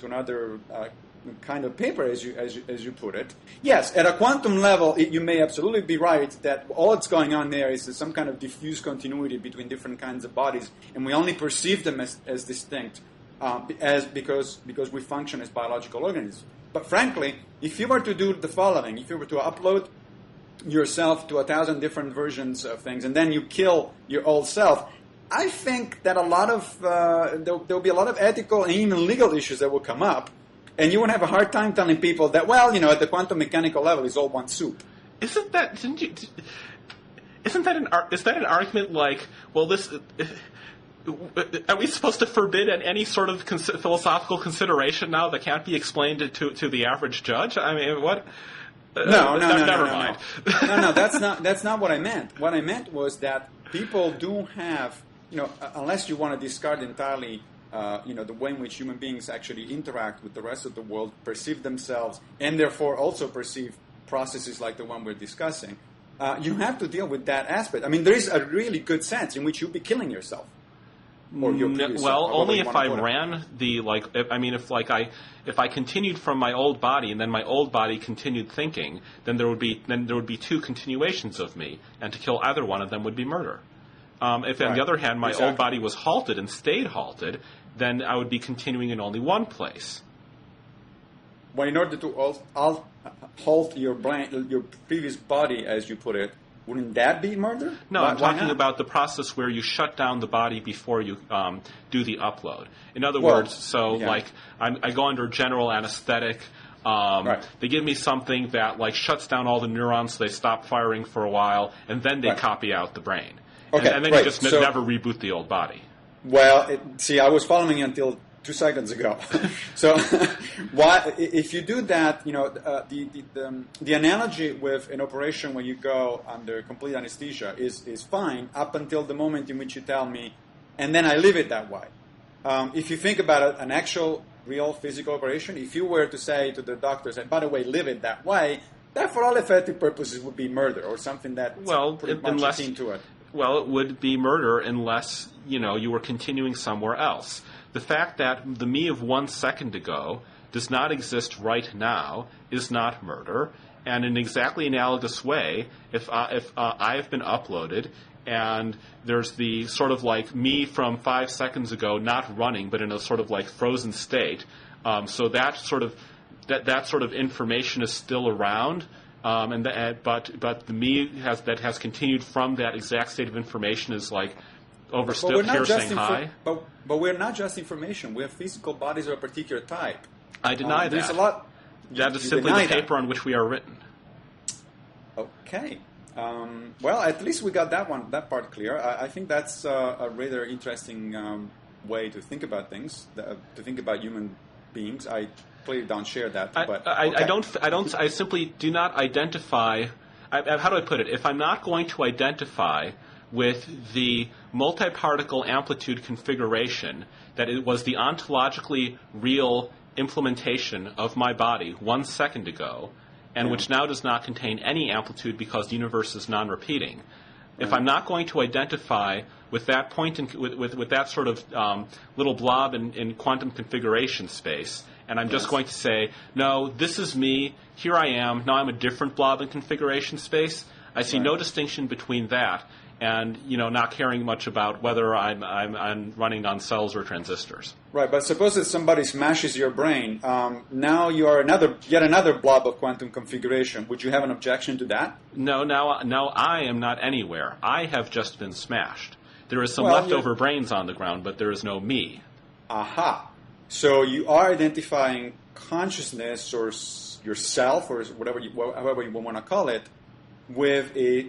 kind of paper, as you put it, yes, at a quantum level, you may absolutely be right that all that's going on there is some kind of diffuse continuity between different kinds of bodies, and we only perceive them as distinct because we function as biological organisms. But frankly, if you were to do the following, if you were to upload yourself to 1,000 different versions of things, and then you kill your old self, I think that a lot of there'll be a lot of ethical and even legal issues that will come up, and you would have a hard time telling people that, well, at the quantum mechanical level, it's all one soup. Is that an argument like, well, this? Are we supposed to forbid any sort of philosophical consideration now that can't be explained to the average judge? I mean, what? No. Never mind. No, that's not what I meant. What I meant was that people do have, unless you want to discard entirely, the way in which human beings actually interact with the rest of the world, perceive themselves, and therefore also perceive processes like the one we're discussing, you have to deal with that aspect. I mean, there is a really good sense in which you'll be killing yourself. Only if I ran if I continued from my old body and then my old body continued thinking, then there would be two continuations of me, and to kill either one of them would be murder. If on the other hand my old body was halted and stayed halted, then I would be continuing in only one place. Well, in order to halt your previous body, as you put it, wouldn't that be murder? No, I'm talking about the process where you shut down the body before you do the upload. In other words, I go under general anesthetic. They give me something that shuts down all the neurons, so they stop firing for a while, and then they copy out the brain. Okay, and then you just never reboot the old body. Well, I was following you until 2 seconds ago. So, if you do that, the analogy with an operation where you go under complete anesthesia is fine up until the moment in which you tell me, and then I leave it that way. If you think about it, an actual, real physical operation, if you were to say to the doctors, and by the way, live it that way, that for all effective purposes would be murder or something that's pretty much akin to it. Well, it would be murder unless, you were continuing somewhere else. The fact that the me of 1 second ago does not exist right now is not murder. And in exactly analogous way, if I have been uploaded and there's the sort of me from 5 seconds ago not running but in a sort of frozen state, so that sort of that sort of information is still around. But the me that has continued from that exact state of information is like over still here saying hi. But we're not just information. We have physical bodies of a particular type. I deny that. There's a lot. That is simply the paper on which we are written. Okay. Well, at least we got that part clear. I think that's a rather interesting way to think about things, to think about human beings. I clearly don't share that. But I simply do not identify. How do I put it? If I'm not going to identify with the multi-particle amplitude configuration that it was the ontologically real implementation of my body 1 second ago, and which now does not contain any amplitude because the universe is non-repeating. If I'm not going to identify with that point with that sort of little blob in quantum configuration space, and I'm just going to say, no, this is me, here I am, now I'm a different blob in configuration space, I see no distinction between that and not caring much about whether I'm running on cells or transistors. Right, but suppose that somebody smashes your brain. Now you are yet another blob of quantum configuration. Would you have an objection to that? No, now I am not anywhere. I have just been smashed. There is some leftover brains on the ground, but there is no me. Aha. So you are identifying consciousness or yourself or however you want to call it with a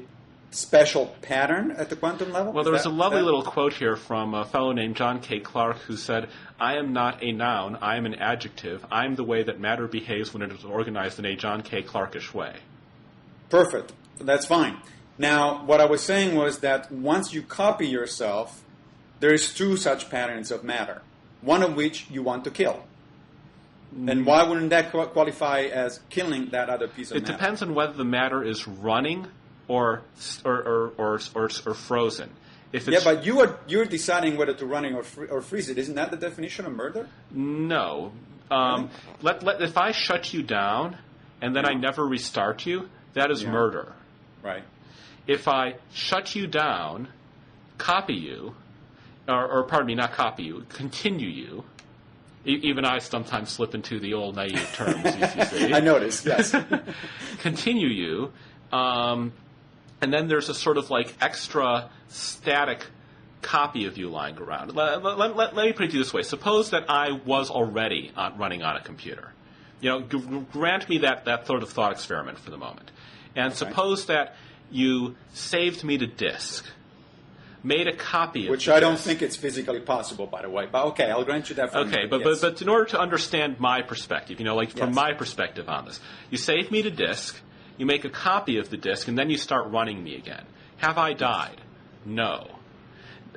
special pattern at the quantum level? Well, there was a lovely little quote here from a fellow named John K. Clarke who said, I am not a noun, I am an adjective. I am the way that matter behaves when it is organized in a John K. Clarke-ish way. Perfect. That's fine. Now, what I was saying was that once you copy yourself, there is two such patterns of matter, one of which you want to kill. And why wouldn't that qualify as killing that other piece of matter? It depends on whether the matter is running or frozen. If it's but you're deciding whether to running or freeze it. Isn't that the definition of murder? No. If I shut you down and then I never restart you, that is murder. Right. If I shut you down, copy you, or pardon me, not copy you, continue you. Even I sometimes slip into the old naive terms. You see. I noticed. Yes. Continue you. And then there's a sort of like extra static copy of you lying around. Let me put it this way. Suppose that I was already running on a computer. Grant me that sort of thought experiment for the moment. And suppose that you saved me to disk, made a copy of which I don't think it's physically possible, by the way. But okay, I'll grant you that for a minute. But in order to understand my perspective, from my perspective on this, you save me to disk, you make a copy of the disk, and then you start running me again. Have I died? No.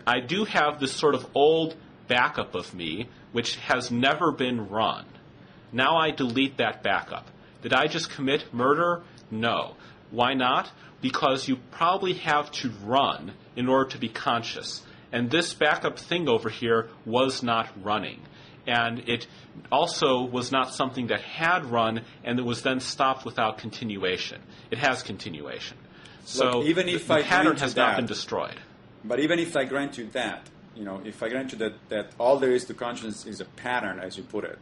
I do have this sort of old backup of me, which has never been run. Now I delete that backup. Did I just commit murder? No. Why not? Because you probably have to run in order to be conscious. And this backup thing over here was not running. And it also was not something that had run and that was then stopped without continuation. It has continuation. So look, even if the pattern has not been destroyed. But even if I grant you that, if I grant you that all there is to consciousness is a pattern, as you put it,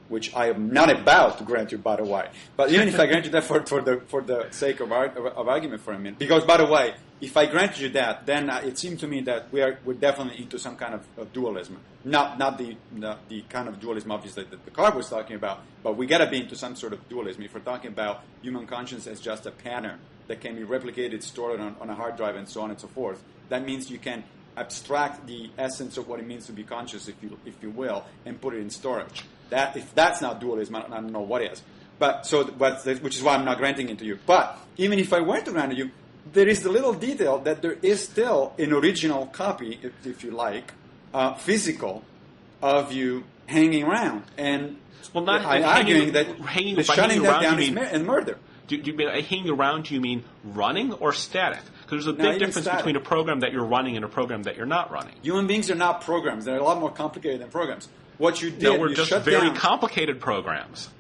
which I am not about to grant you, by the way. But even if I grant you that for the sake of argument for a minute, because by the way, if I grant you that, then it seemed to me that we're definitely into some kind of dualism, not the kind of dualism obviously that the Clarke was talking about, but we got to be into some sort of dualism. If we're talking about human consciousness as just a pattern that can be replicated, stored on a hard drive, and so on and so forth, that means you can abstract the essence of what it means to be conscious, if you will, and put it in storage. That if that's not dualism, I don't know what is. Which is why I'm not granting it to you. But even if I were to grant it to you, there is the little detail that there is still an original copy, if you like, physical, of you hanging around. And I'm arguing that shutting that down is murder. Do you mean hanging around? Do you mean running or static? Because there's a big difference between a program that you're running and a program that you're not running. Human beings are not programs. They're a lot more complicated than programs. What you did, no, we're just very complicated programs.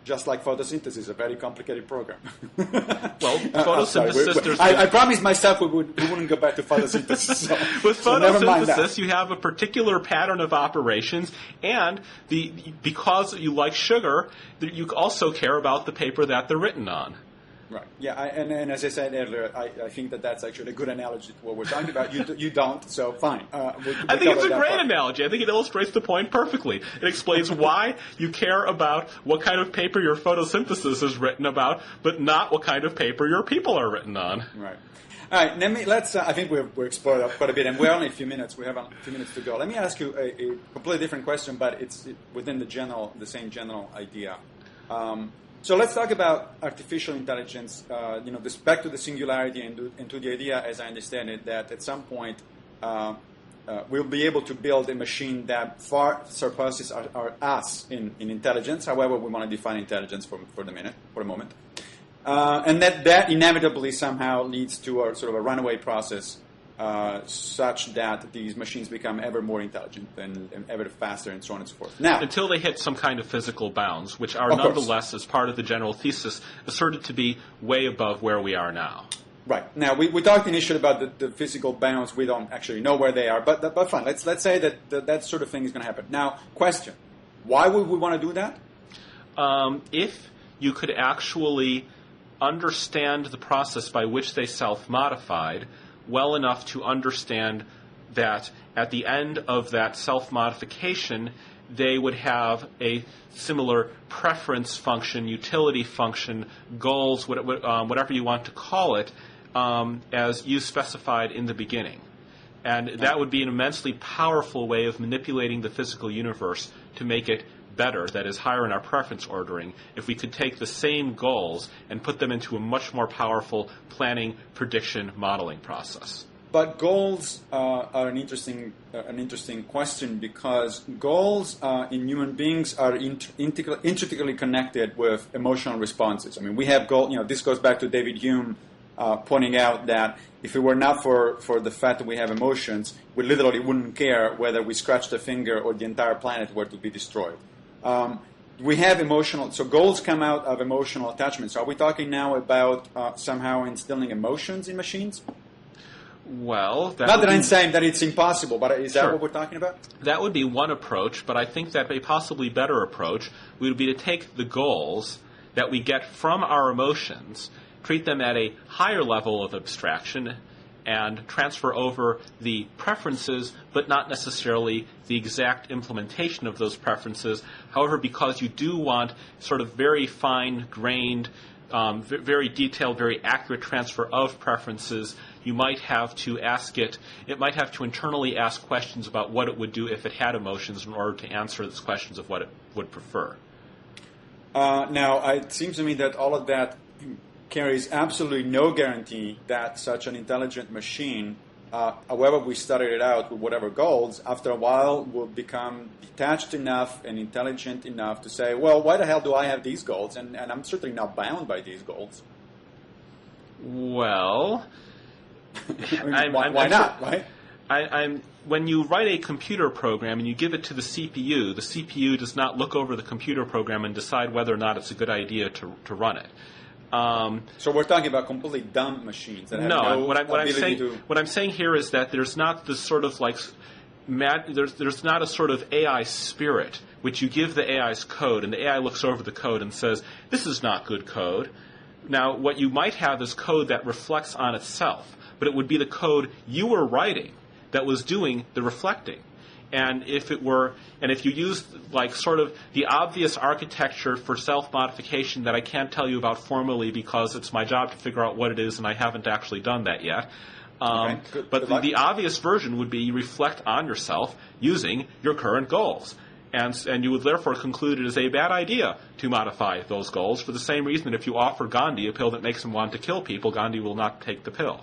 just like photosynthesis, a very complicated program. Well, photosynthesis... I promised myself we wouldn't go back to photosynthesis. So, with photosynthesis, you have a particular pattern of operations, and because you like sugar, you also care about the paper that they're written on. Right. Yeah, and as I said earlier, I think that's actually a good analogy to what we're talking about. You don't, so fine. I think it's a great analogy. I think it illustrates the point perfectly. It explains why you care about what kind of paper your photosynthesis is written about, but not what kind of paper your people are written on. Right. All right. Let's. I think we're explored quite a bit, and we're only a few minutes. We have a few minutes to go. Let me ask you a completely different question, but it's within the same general idea. So let's talk about artificial intelligence. Back to the singularity and to the idea, as I understand it, that at some point we'll be able to build a machine that far surpasses us in intelligence. However, we want to define intelligence for a moment, and that inevitably somehow leads to a sort of a runaway process. Such that these machines become ever more intelligent and ever faster and so on and so forth. Now, until they hit some kind of physical bounds, which are nonetheless, as part of the general thesis, asserted to be way above where we are now. Right. Now, we talked initially about the physical bounds. We don't actually know where they are, but fine. Let's say that sort of thing is going to happen. Now, question: why would we want to do that? If you could actually understand the process by which they self-modified well enough to understand that at the end of that self-modification, they would have a similar preference function, utility function, goals, whatever you want to call it, as you specified in the beginning. And that would be an immensely powerful way of manipulating the physical universe to make it better, that is higher in our preference ordering, if we could take the same goals and put them into a much more powerful planning, prediction, modeling process. But goals are an interesting question, because goals in human beings are intricately connected with emotional responses. I mean, we have goals. This goes back to David Hume pointing out that if it were not for the fact that we have emotions, we literally wouldn't care whether we scratched a finger or the entire planet were to be destroyed. We have emotional, so goals come out of emotional attachment. So are we talking now about somehow instilling emotions in machines? Well, not that I'm saying that it's impossible, but is that what we're talking about? That would be one approach, but I think that a possibly better approach would be to take the goals that we get from our emotions, treat them at a higher level of abstraction, and transfer over the preferences, but not necessarily the exact implementation of those preferences. However, because you do want sort of very fine-grained, very detailed, very accurate transfer of preferences, you might have to it might have to internally ask questions about what it would do if it had emotions in order to answer those questions of what it would prefer. Now, it seems to me that all of that carries absolutely no guarantee that such an intelligent machine, however we started it out with whatever goals, after a while will become detached enough and intelligent enough to say, well, why the hell do I have these goals? And I'm certainly not bound by these goals. Well, why not, right? When you write a computer program and you give it to the CPU does not look over the computer program and decide whether or not it's a good idea to run it. So we're talking about completely dumb machines that have no ability to... What I'm saying here is that there's not this sort of there's not a sort of AI spirit which you give the AI's code and the AI looks over the code and says, this is not good code. Now, what you might have is code that reflects on itself, but it would be the code you were writing that was doing the reflecting. And if you use sort of the obvious architecture for self-modification that I can't tell you about formally because it's my job to figure out what it is and I haven't actually done that yet. But the obvious version would be you reflect on yourself using your current goals. And you would therefore conclude it is a bad idea to modify those goals for the same reason that if you offer Gandhi a pill that makes him want to kill people, Gandhi will not take the pill.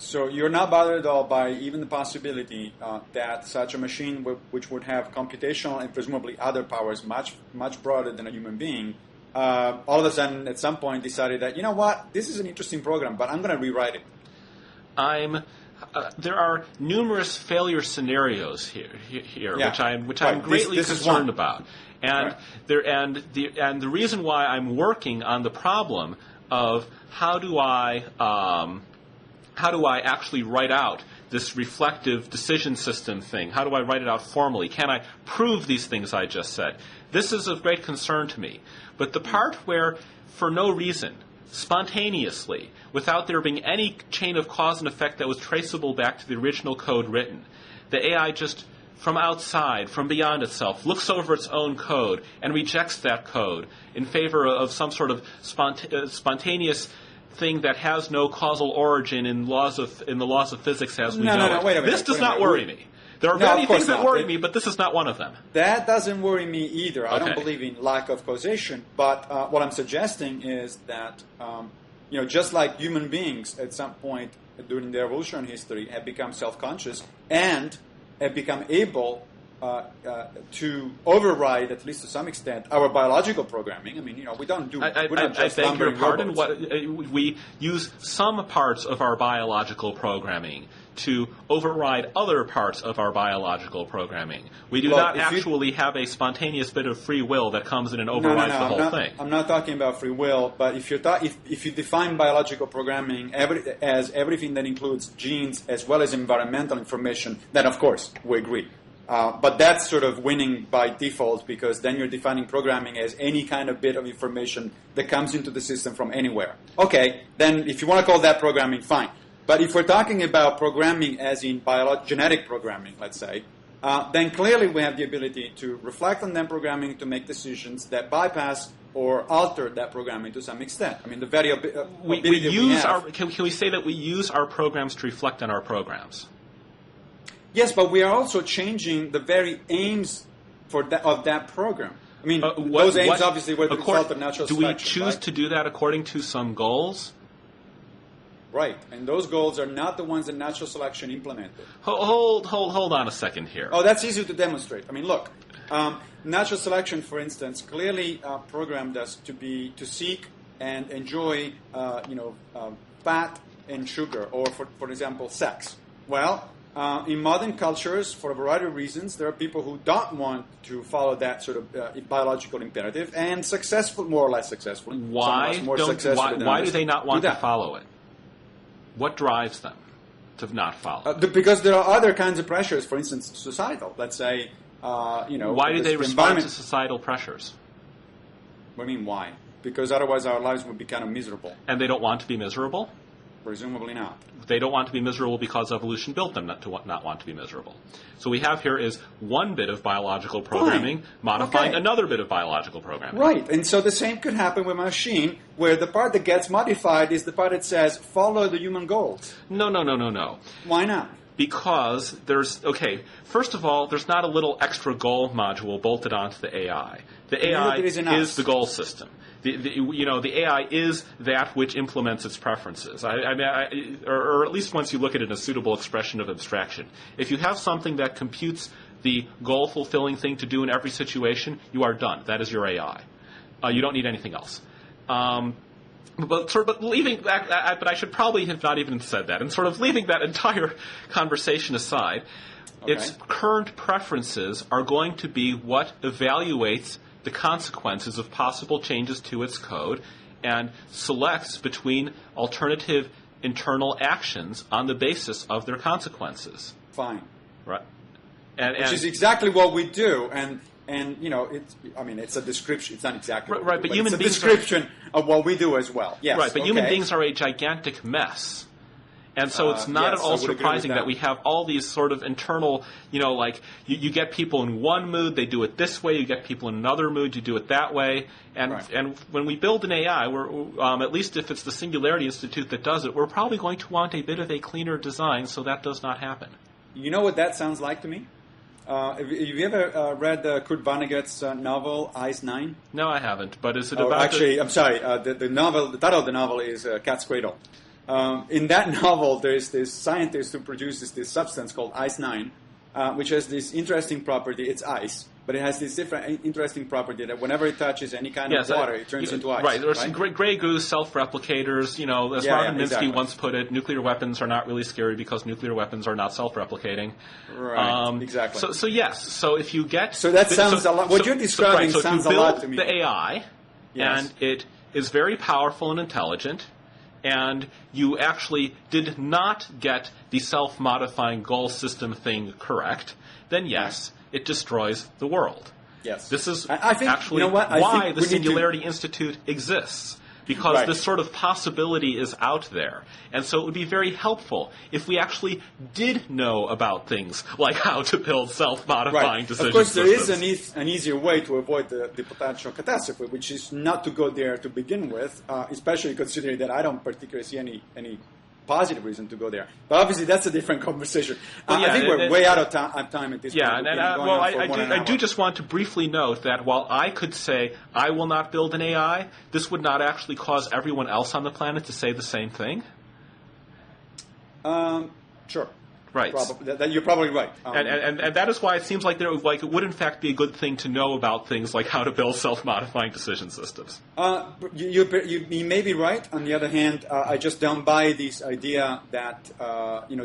So you're not bothered at all by even the possibility that such a machine which would have computational and presumably other powers much broader than a human being, all of a sudden at some point decided that, you know what, this is an interesting program, but I'm going to rewrite it. I'm there are numerous failure scenarios here, Yeah. which Right. I'm greatly This is concerned one. about, and Right. the reason why I'm working on the problem of how do I actually write out this reflective decision system thing? How do I write it out formally? Can I prove these things I just said? This is of great concern to me. But the part where, for no reason, spontaneously, without there being any chain of cause and effect that was traceable back to the original code written, the AI just, from outside, from beyond itself, looks over its own code and rejects that code in favor of some sort of spontaneous thing that has no causal origin in the laws of physics as we know it. Wait a minute. This does not worry me. There are many things that worry me, but this is not one of them. That doesn't worry me either. I don't Okay. believe in lack of causation. But what I'm suggesting is that, just like human beings at some point during their evolutionary history have become self-conscious and have become able to override, at least to some extent, our biological programming. I mean, we don't do. I we're not just beg your lumbering pardon. robots. We use some parts of our biological programming to override other parts of our biological programming. We do not actually have a spontaneous bit of free will that comes in and overrides the whole thing. I'm not talking about free will, but if you define biological programming as everything that includes genes as well as environmental information, then of course we agree. But that's sort of winning by default, because then you're defining programming as any kind of bit of information that comes into the system from anywhere. Okay, then if you want to call that programming, fine. But if we're talking about programming as in genetic programming, let's say, then clearly we have the ability to reflect on that programming to make decisions that bypass or alter that programming to some extent. I mean, the very ability we use we have. Can we say that we use our programs to reflect on our programs? Yes, but we are also changing the very aims of that program. I mean, those aims obviously were the result of natural selection. Do we choose to do that according to some goals? Right, and those goals are not the ones that natural selection implemented. Hold on a second here. Oh, that's easy to demonstrate. I mean, look, natural selection, for instance, clearly programmed us to seek and enjoy, fat and sugar, or for example, sex. Well, in modern cultures, for a variety of reasons, there are people who don't want to follow that sort of biological imperative, and more or less successful. Why do they not want to follow it? What drives them to not follow? Because there are other kinds of pressures, for instance, societal. Let's say, Why do they respond to societal pressures? What do you mean, why? Because otherwise our lives would be kind of miserable. And they don't want to be miserable? Presumably not. They don't want to be miserable because evolution built them not want to be miserable. So we have here is one bit of biological programming modifying another bit of biological programming. Right, and so the same could happen with a machine, where the part that gets modified is the part that says, follow the human goals. No. Why not? Because first of all, there's not a little extra goal module bolted onto the AI. The AI is the goal system. The AI is that which implements its preferences. Or at least once you look at it in a suitable expression of abstraction. If you have something that computes the goal-fulfilling thing to do in every situation, you are done. That is your AI. You don't need anything else. But I should probably have not even said that. And sort of leaving that entire conversation aside, its current preferences are going to be what evaluates the consequences of possible changes to its code and selects between alternative internal actions on the basis of their consequences. Fine. Right. Which is exactly what we do, and it's a description. It's not exactly right, but human beings it's a description of what we do as well. Yes, right, but human beings are a gigantic mess. And so it's not at all surprising that we have all these sort of internal, you get people in one mood, they do it this way. You get people in another mood, you do it that way. And when we build an AI, at least if it's the Singularity Institute that does it, we're probably going to want a bit of a cleaner design so that does not happen. You know what that sounds like to me? Have you ever read Kurt Vonnegut's novel, Ice 9? No, I haven't. But is it about... Actually, I'm sorry. The title of the novel is Cat's Cradle. In that novel, there's this scientist who produces this substance called Ice 9, which has this interesting property. It's ice, but it has this different, interesting property that whenever it touches any kind of water, it turns into ice. Right. There's some Grey Goose self-replicators. As Marvin Minsky exactly. once put it, nuclear weapons are not really scary because nuclear weapons are not self-replicating. Right. Exactly. So yes. So if you get that sounds a lot. What you're describing sounds a lot to me. So if you build the AI, and it is very powerful and intelligent, and you actually did not get the self-modifying goal system thing correct, then yes, it destroys the world. Yes. This is I think, actually why the Singularity Institute exists. Because this sort of possibility is out there. And so it would be very helpful if we actually did know about things like how to build self-modifying decision Of course, there systems. is an easier way to avoid the potential catastrophe, which is not to go there to begin with, especially considering that I don't particularly see any positive reason to go there. But obviously, that's a different conversation. I think we're way out of time at this point. I do just want to briefly note that while I could say I will not build an AI, this would not actually cause everyone else on the planet to say the same thing. Sure. Right. You're probably right. And that is why it seems like it would in fact be a good thing to know about things like how to build self-modifying decision systems. You may be right. On the other hand, I just don't buy this idea that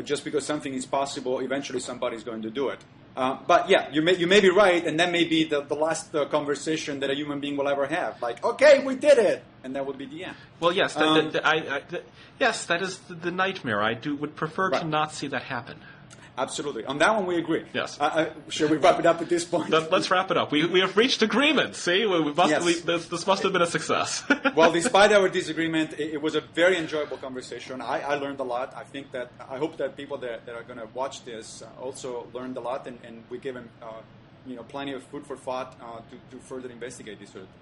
just because something is possible, eventually somebody's going to do it. But yeah, you may be right, and that may be the last conversation that a human being will ever have. Like, okay, we did it, and that would be the end. Well, yes, yes, that is the nightmare. I would prefer to not see that happen. Absolutely. On that one, we agree. Yes. Should we wrap it up at this point? Let's wrap it up. We have reached agreement. See, this must have been a success. Well, despite our disagreement, it was a very enjoyable conversation. I learned a lot. I hope that people that are going to watch this also learned a lot, and we give them plenty of food for thought to further investigate this sort of thing.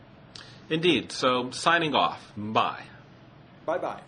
Indeed. So, signing off. Bye. Bye-bye.